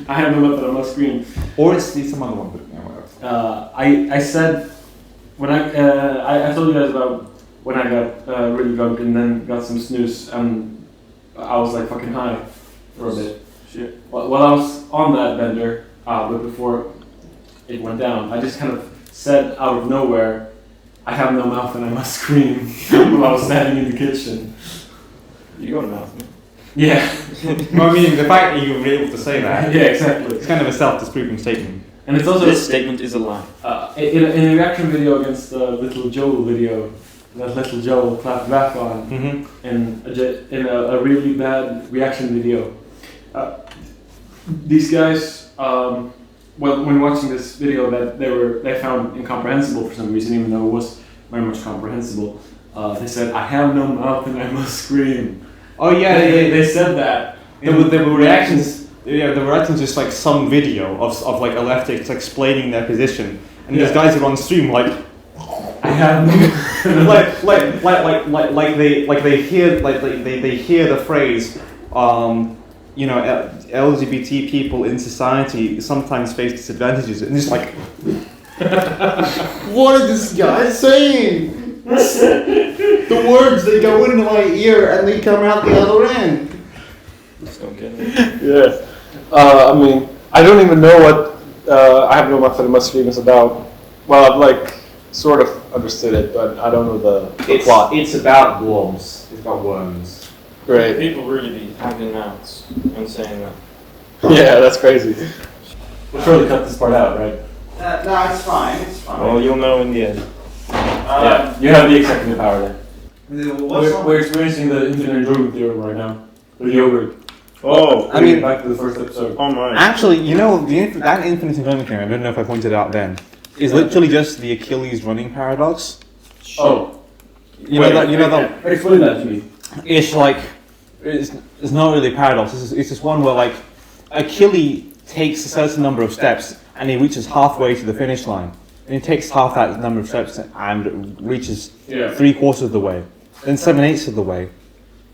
I have no mouth and I must scream. Or it's some other one, but yeah, whatever. I said when I told you guys about when I got really drunk and then got some snooze and I was like fucking high for a bit. Shit. While I was on that bender, but before it went down, I just kind of said out of nowhere, "I have no mouth and I must scream," while I was standing in the kitchen. You got a mouth, man. Yeah. No, I mean the fact that you were able to say that. Yeah, exactly. It's kind of a self-disproving statement. And it's also This statement is a lie. in a reaction video against the Little Joel video that Little Joel clapped back on in a really bad reaction video. These guys, when watching this video that they found incomprehensible for some reason, even though it was very much comprehensible, they said, "I have no mouth and I must scream." Oh yeah, They said that. There were reactions. Yeah, there were reactions just like some video of like a leftist explaining their position, and these guys are on stream like, I have no they hear the phrase, LGBT people in society sometimes face disadvantages, and it's like, what is this guy saying? The words they go into my ear and they come out the other end. Just don't get it. Yeah. I mean, I don't even know I have no method of much feelings about. Well, I've like sort of understood it, but I don't know the plot. It's about blobs. It's about worms. Great. People really be having mouths and saying that. Yeah, that's crazy. We'll surely cut this part out, right? No, it's fine. It's fine. Well, you'll know in the end. Yeah, you have the executive power there. What's We're experiencing the infinite enjoyment theorem right now. With yogurt. Oh, I mean- back to the first episode. oh my. Actually, you know, that infinite enjoyment theorem, I don't know if I pointed it out then, is literally just the Achilles running paradox. Oh. You know that. Explain that to me. It's like it's not really a paradox. It's just one where like Achilles takes a certain number of steps and he reaches halfway to the finish line, and he takes half that number of steps and reaches 3/4 of the way, then 7/8 of the way,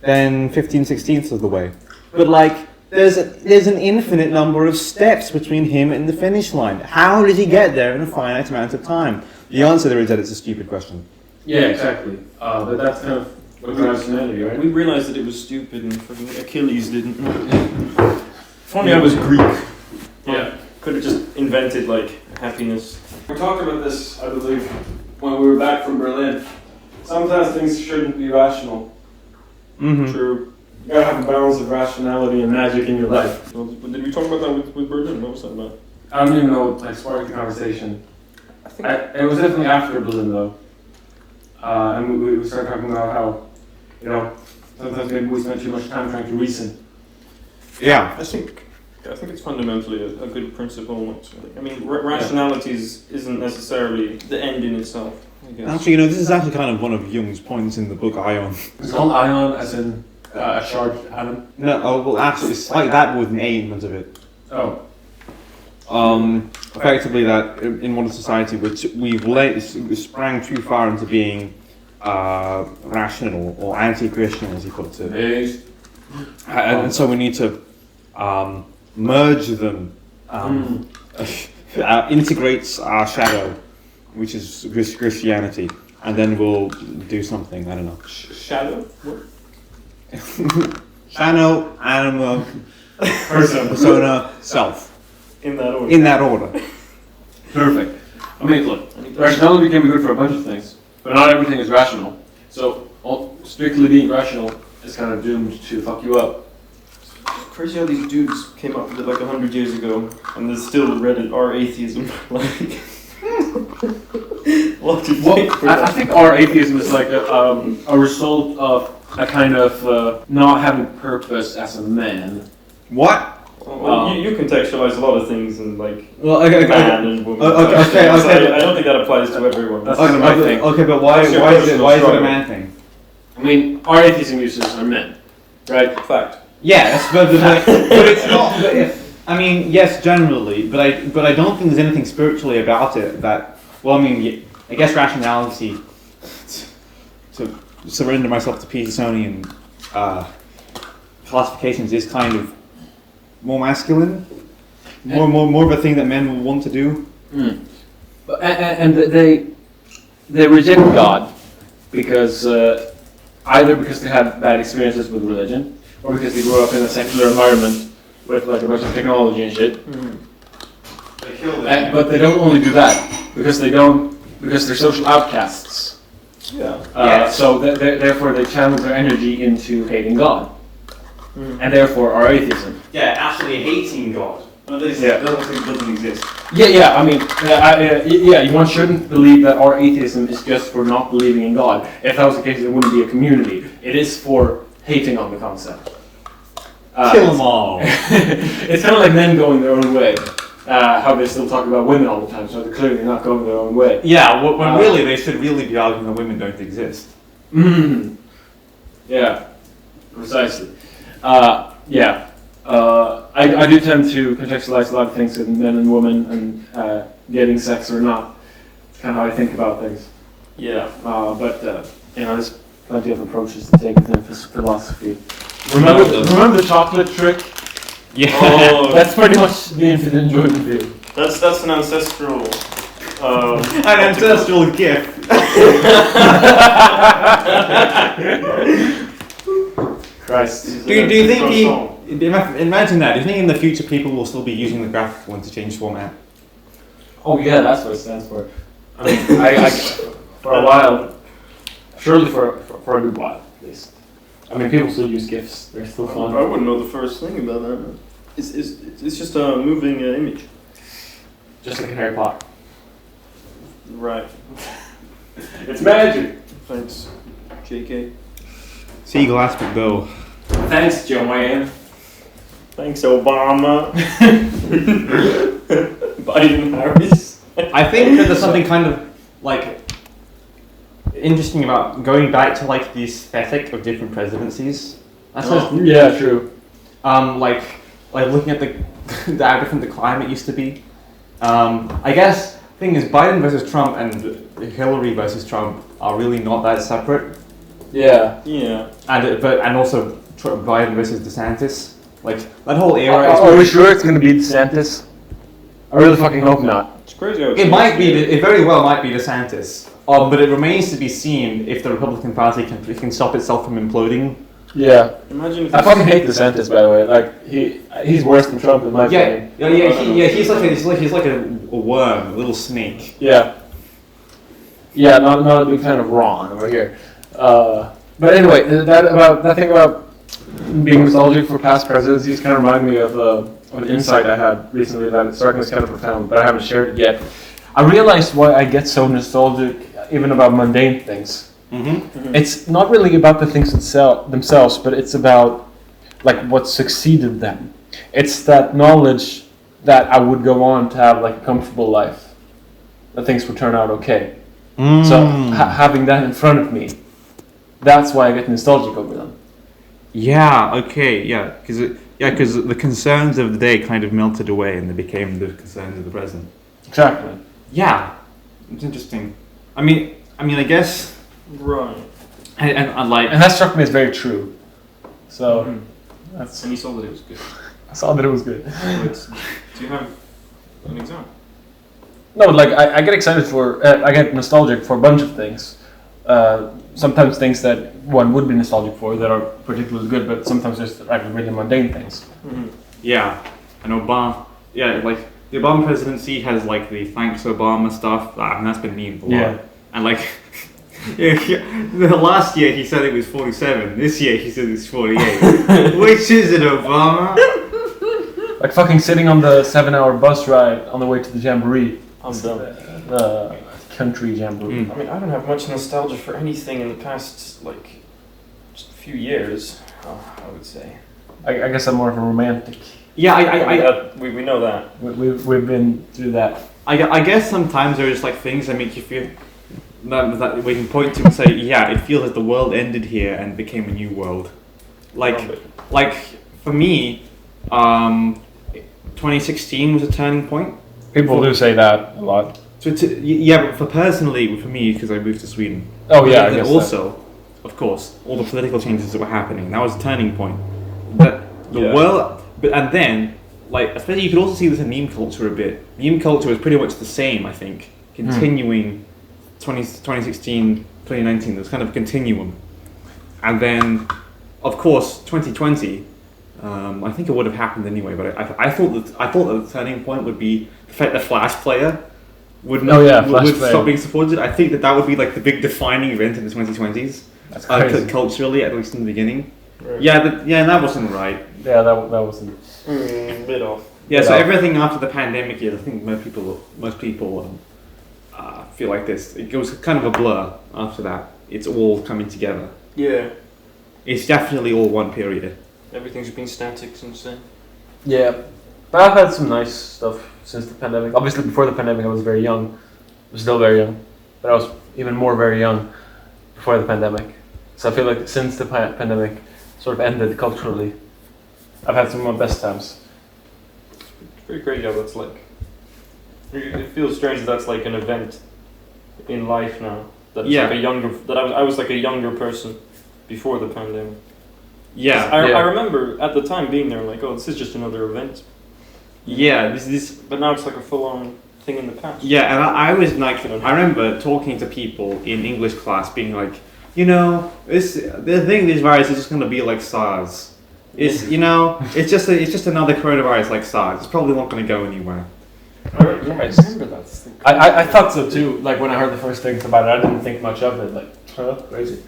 then 15/16 of the way. But like there's an infinite number of steps between him and the finish line. How did he get there in a finite amount of time? The answer there is that it's a stupid question. Yeah, exactly. But that's kind of what drives humanity, right? We realized that it was stupid and fucking Achilles didn't. If only I was Greek. Yeah. Could have just invented like happiness. We talked about this, I believe, when we were back from Berlin. Sometimes things shouldn't be rational. Mm-hmm. True. You gotta have a balance of rationality and magic in your life. Well, did we talk about that with Berlin? What was that about? I don't even know what sparked the conversation. I think It was definitely after Berlin, though. And we started talking about how, you know, sometimes maybe we spend too much time trying to reason. Yeah. I think it's fundamentally a good principle. I mean, rationality isn't necessarily the end in itself. I guess. Actually, you know, this is actually kind of one of Jung's points in the book Ion. It's called ion, as in a charged atom. No, well, actually, it's like that with an A in front of it. Oh. Effectively, that in modern society, which we've sprang too far into being rational or anti-Christian, as he puts it, and so we need to merge them, integrates our shadow, which is Christianity, and then we'll do something. I don't know. Shadow? What? Shadow, animal, persona, self. In that order. In that order. Perfect. I mean, look, rationality can be good for a bunch of things, but not everything is rational. So, strictly being rational is kind of doomed to fuck you up. Crazy how these dudes came up with it like 100 years ago, and there's still Reddit or atheism. Like, what do you think? I think our atheism is like a result of a kind of not having purpose as a man. What? Well, you contextualize a lot of things in like Well, man and woman. Okay. So I don't think that applies to everyone. That's kind of my thing. Okay, but why That's your is it personal a struggle. man thing? I mean, our atheism users are men, right? Fact. Yes, but it's not. I mean, yes, generally, but I don't think there's anything spiritually about it that. Well, I mean, I guess rationality. To surrender myself to Petersonian classifications is kind of more masculine, more of a thing that men will want to do. And they reject God because either because they have bad experiences with religion, or because they grew up in a secular environment with like a bunch of technology and shit. But they don't only do that because they're social outcasts. Yeah. So therefore they channel their energy into hating God, and therefore are atheism. Yeah, actually hating God. Well, this doesn't exist. Yeah. I mean, one shouldn't believe that our atheism is just for not believing in God. If that was the case, it wouldn't be a community. It is for hating on the concept. Kill them all. It's kind of like men going their own way. How they still talk about women all the time, so they're clearly not going their own way. Yeah, when really they should really be arguing that women don't exist. Yeah, precisely. I do tend to contextualize a lot of things with men and women and getting sex or not. It's kind of how I think about things. Yeah. But there's plenty of approaches to take within philosophy. Remember the chocolate trick? Yeah. Oh, That's pretty much the infinite enjoyment view. that's an ancestral. An ancestral gift. Christ. Do you think imagine that? Do you think in the future people will still be using the graphical interchange format? Oh yeah, that's what it stands for. I mean, I for a while, surely for a good while at least. I mean, people still use GIFs. They're still fun. I wouldn't know the first thing about that. It's just a moving image. Just like in Harry Potter. Right. It's magic. Thanks, JK. Seagull aspect though. Thanks, Joanne. Thanks, Obama. Biden, Harris. I think that there's something kind of like interesting about going back to like the aesthetic of different presidencies. That's Yeah, true. like looking at how different the climate used to be. I guess the thing is Biden versus Trump and Hillary versus Trump are really not that separate. Yeah. Yeah. And also Biden versus DeSantis. Like that whole era. Are we sure it's gonna be DeSantis? I really fucking hope not. It's crazy how It might be. It very well might be DeSantis. But it remains to be seen if the Republican Party can stop itself from imploding. Yeah. Imagine if I fucking hate DeSantis, by the way. Like he's worse than Trump in my opinion. He's like a worm, a little snake. Yeah. Yeah, not a big fan of Ron over here. But anyway, that thing about being nostalgic for past presidencies kind of reminded me of an insight I had recently that struck me as kind of profound, but I haven't shared it yet. I realized why I get so nostalgic even about mundane things. Mm-hmm. It's not really about the things themselves, but it's about like what succeeded them. It's that knowledge that I would go on to have like a comfortable life, that things would turn out okay. So having that in front of me, that's why I get nostalgic over them. Yeah. Okay. Yeah. Because the concerns of the day kind of melted away and they became the concerns of the present. Exactly. Yeah. It's interesting. I mean, I guess. Right. And like. And that struck me as very true. So that's. And you saw that it was good. I saw that it was good. Do you have an example? No, like I get excited for, I get nostalgic for a bunch of things. Sometimes things that one would be nostalgic for that are particularly good, but sometimes just like really mundane things. Mm-hmm. Yeah. And Obama. Yeah, like the Obama presidency has like the thanks Obama stuff. And that's been memed a lot. Yeah. And like. The last year he said it was 47. This year he said it's 48. Which is it, Obama? Like fucking sitting on the 7-hour bus ride on the way to the jamboree. I'm done. The country jamboree. I mean, I don't have much nostalgia for anything in the past, like, just a few years, I would say. I guess I'm more of a romantic. Yeah, we know that. We've been through that. I guess sometimes there's like things that make you feel that we can point to and say, yeah, it feels like the world ended here and became a new world. Like for me, 2016 was a turning point. People do say that a lot. So but for me, because I moved to Sweden. Oh yeah, I But guess also, of course, all the political changes that were happening. That was a turning point. But the world, and then, like, especially you could also see this in meme culture a bit. Meme culture was pretty much the same, I think, continuing 2016, 2019. There was kind of a continuum, and then, of course, 2020. I think it would have happened anyway, but I thought that the turning point would be the fact that Flash Player would stop being supported. I think that would be like the big defining event in the 2020s. That's crazy. Culturally, at least in the beginning. Right. Yeah, and that wasn't right. Yeah, that wasn't. Bit off. Yeah, so everything after the pandemic years, I think most people feel like this. It goes kind of a blur after that. It's all coming together. Yeah. It's definitely all one period. Everything's been static since then. Yeah, but I've had some nice stuff since the pandemic. Obviously, before the pandemic, I was very young. I was still very young, but I was even more very young before the pandemic. So I feel like since the pandemic sort of ended culturally, I've had some of my best times. It's pretty crazy how that's like. It feels strange that that's like an event in life now. That's like a younger. That I was like a younger person before the pandemic. Yeah, I remember at the time being there like, oh, this is just another event. Yeah, this. But now it's like a full-on thing in the past. Yeah, and I was like, I remember talking to people in English class, being like, the thing, this virus is just gonna be like SARS. It's it's just another coronavirus like SARS. It's probably not gonna go anywhere. Christ. I remember that thing. I thought so too. Like when I heard the first things about it, I didn't think much of it. Like, crazy.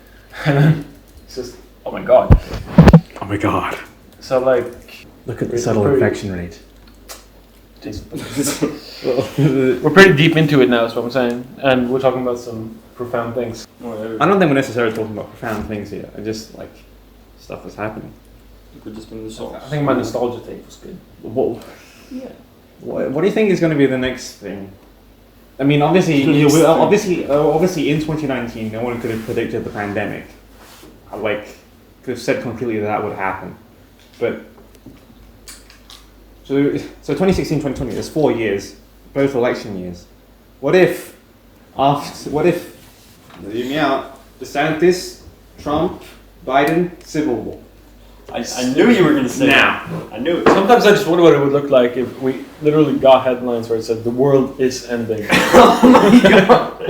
And then it's just, oh my god. Oh my god. So like, Look at the It's subtle pretty- infection rate. we're pretty deep into it now, is what I'm saying, and we're talking about some profound things. I don't think we're necessarily talking about profound things here. I just like stuff that's happening. We're just in the songs. I think my nostalgia thing was good. What, Yeah. what do you think is going to be the next thing? I mean, obviously, Next thing. obviously, in 2019, no one could have predicted the pandemic. Like, could have said completely that would happen, but so 2016, 2020. There's 4 years, both election years. What if hear me out, DeSantis, Trump, Biden, Civil War? I knew you were going to say Now. that. I knew it. Sometimes I just wonder what it would look like if we literally got headlines where it said the world is ending. Oh my god!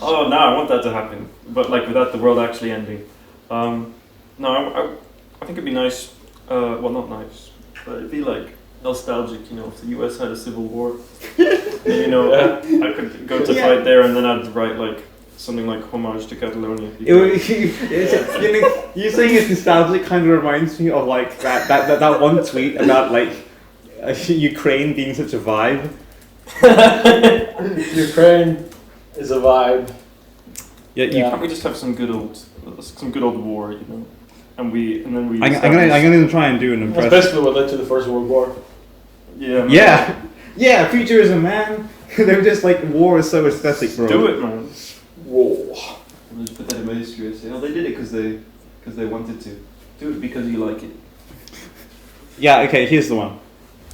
Oh no, I want that to happen, but like without the world actually ending. No, I think it'd be nice. Well, not nice, but it'd be like nostalgic. You know, if the U.S. had a civil war, you know, I could go to fight there, and then I'd write like something like homage to Catalonia. You saying it's nostalgic kind of reminds me of like that one tweet about like Ukraine being such a vibe. Ukraine is a vibe. Yeah, Can't we just have some good old war, you know? And then we. I'm gonna try and do an That's impression. basically what led to the First World War. Yeah. Yeah, futurism, man. They were just like, war is so aesthetic, bro. Do it, man. Whoa. I'll just put that in my history and say, oh, they did it because they wanted to. Do it because you like it. Yeah, okay, here's the one.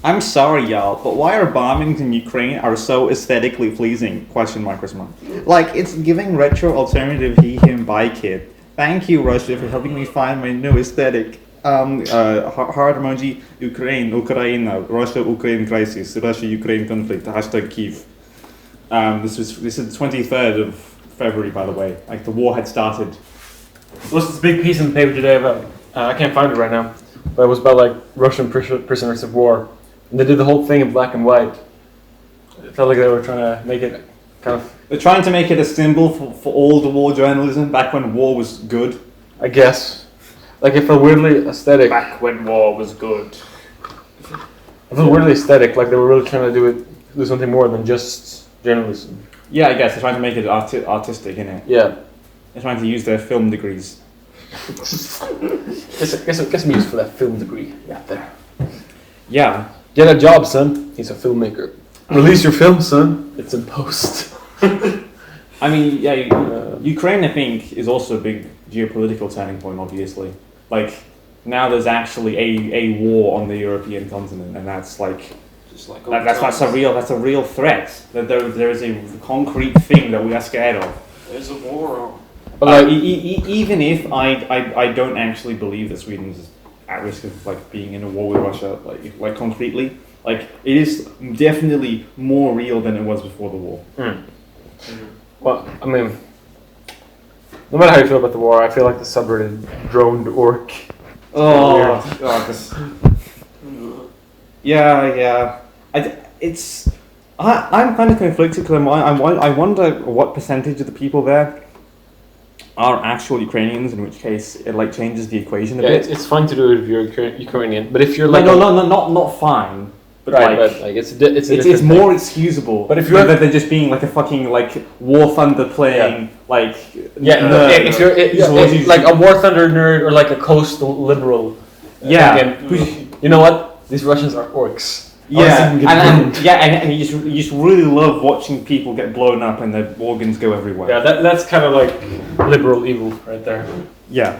I'm sorry, y'all, but why are bombings in Ukraine are so aesthetically pleasing? Question mark, question mark. Like, it's giving retro alternative he, him, bye kid. Thank you, Russia, for helping me find my new aesthetic. Heart emoji, Ukraine, Russia, Ukraine crisis, Russia, Ukraine conflict, hashtag Kiev. This is the 23rd of February, by the way. Like, the war had started. There was this big piece in the paper today about, I can't find it right now, but it was about like Russian prisoners of war. And they did the whole thing in black and white. It felt like they were trying to make it kind of... They're trying to make it a symbol for all the war journalism back when war was good. I guess. Like it felt weirdly aesthetic. Back when war was good. It felt weirdly aesthetic, like they were really trying to do something more than just journalism. Yeah, I guess they're trying to make it artistic, innit? Yeah. They're trying to use their film degrees. Guess I'm used for that film degree out there. Yeah. Get a job, son. He's a filmmaker. Release your film, son. It's in post. I mean, yeah, Ukraine, I think, is also a big geopolitical turning point, obviously. Like, now there's actually a war on the European continent, and that's like... Just like That's a real threat. That there is a concrete thing that we are scared of. There's a war on. But like, even if I don't actually believe that Sweden is at risk of like being in a war with Russia, like concretely, like it is definitely more real than it was before the war. Well, I mean, no matter how you feel about the war, I feel like the subreddit droned orc. Yeah. I'm kind of conflicted because I wonder what percentage of the people there are actual Ukrainians, in which case it like changes the equation a bit. It's fine to do it if you're Ukrainian, but if you're like not fine. But right, like, but like it's more excusable. But if you're than just being like a fucking like War Thunder playing like if you're like a War Thunder nerd or like a coastal liberal, you know what? These Russians are orcs. Yeah, and you just really love watching people get blown up and their organs go everywhere. Yeah, that's kind of like liberal evil right there. Yeah.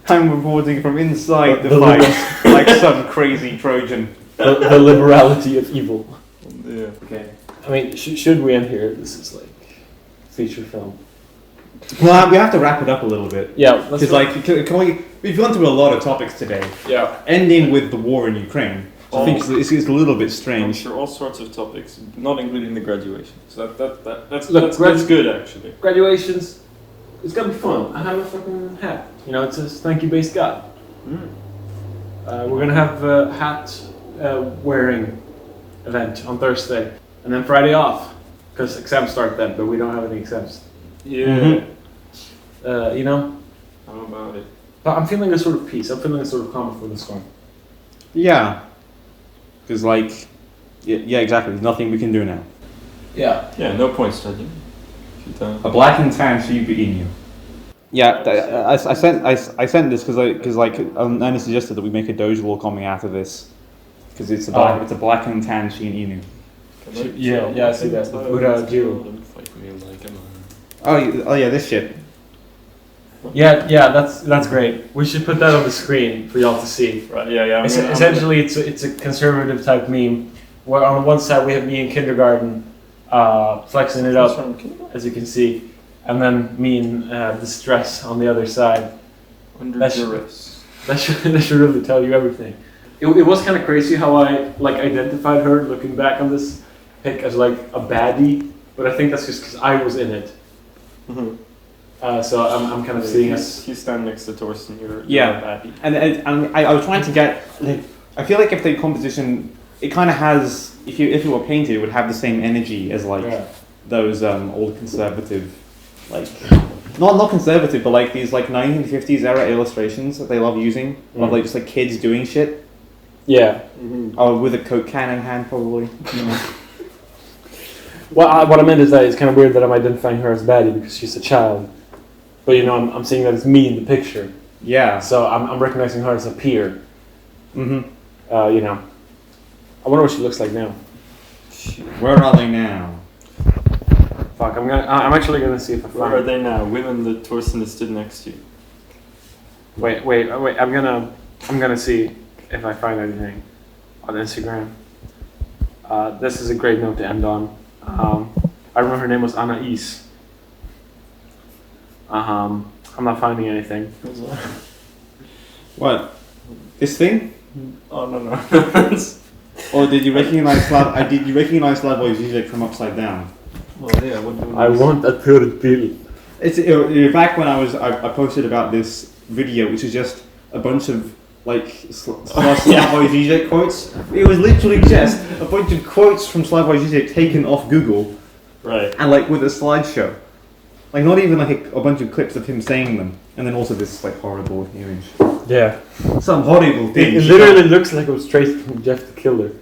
I'm reporting from inside the fight, like some crazy Trojan. The liberality of evil. Yeah. Okay. I mean, should we end here? This is like feature film. Well, we have to wrap it up a little bit. Yeah, because we've gone through a lot of topics today. Yeah. Ending with the war in Ukraine. I think it's a little bit I'm strange. sure all sorts of topics, not including the graduation. So that's good actually. Graduations, it's gonna be fun. I have a fucking hat. You know, it says "Thank you, base God." We're gonna have a hat wearing event on Thursday, and then Friday off because exams start then, but we don't have any exams. Yeah. You know, How about it? but I'm feeling a sort of peace. I'm feeling a sort of calm before the storm. Yeah. Because, like, yeah, exactly. There's nothing we can do now. Yeah. Yeah, no point studying. A black and tan Shiba Inu. Yeah, I sent this because Anna suggested that we make a Doge law coming out of this because it's a black and tan Shiba Inu. Yeah, I see that. Buddha Jill. Oh yeah, this shit. Yeah, that's great. We should put that on the screen for y'all to see. Right, yeah. Essentially, it's a conservative type meme where on one side we have me in kindergarten flexing it up, as you can see, and then me in distress on the other side. Under duress. That should really tell you everything. It was kind of crazy how I identified her looking back on this pic as like a baddie, but I think that's just because I was in it. Mm-hmm. So I'm kind of seeing us. You stand next to Torsten, you're Yeah, baddie. and I was trying to get like I feel like if the composition it kind of has if it were painted it would have the same energy as like those old conservative like not conservative but like these like 1950s era illustrations that they love using of like just like kids doing shit. Yeah. Oh, with a Coke can in hand probably. You know. Well, what I meant is that it's kind of weird that I'm identifying her as baddie because she's a child. But you know, I'm seeing that it's me in the picture. Yeah. So I'm recognizing her as a peer. Mm-hmm. You know. I wonder what she looks like now. Where are they now? Fuck, I'm actually gonna see if I find. Where are they now? Women that Torsten is stood next to. Wait. I'm gonna see if I find anything on Instagram. This is a great note to end on. I remember her name was Anais. I'm not finding anything. What? This thing? Oh no. Or did you recognize Did you recognize Slavoj Zizek from Upside Down? Well, yeah. What do I want a third pill. It's back when I posted about this video, which is just a bunch of like Slavoj Zizek quotes. It was literally just a bunch of quotes from Slavoj Zizek taken off Google, right? And like with a slideshow, like not even like a bunch of clips of him saying them, and then also this like horrible image. Yeah. Some horrible thing. It literally looks like it was straight from Jeff the Killer.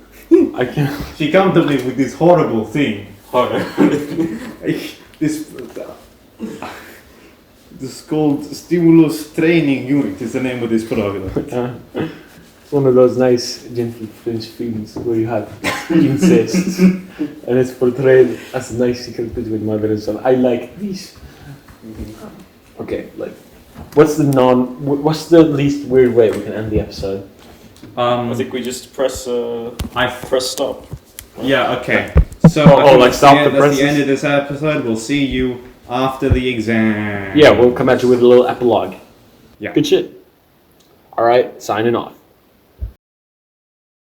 I can't. She comes up with this horrible thing. This called Stimulus Training Unit is the name of this program. It's one of those nice, gentle French films where you have incest, and it's portrayed as a nice secret between mother and son. I like this. Okay, like, what's the least weird way we can end the episode? I think we just press stop. Yeah. Okay. So like stop the that's the end of this episode. We'll see you after the exam. Yeah, we'll come at you with a little epilogue. Yeah. Good shit. All right, signing off.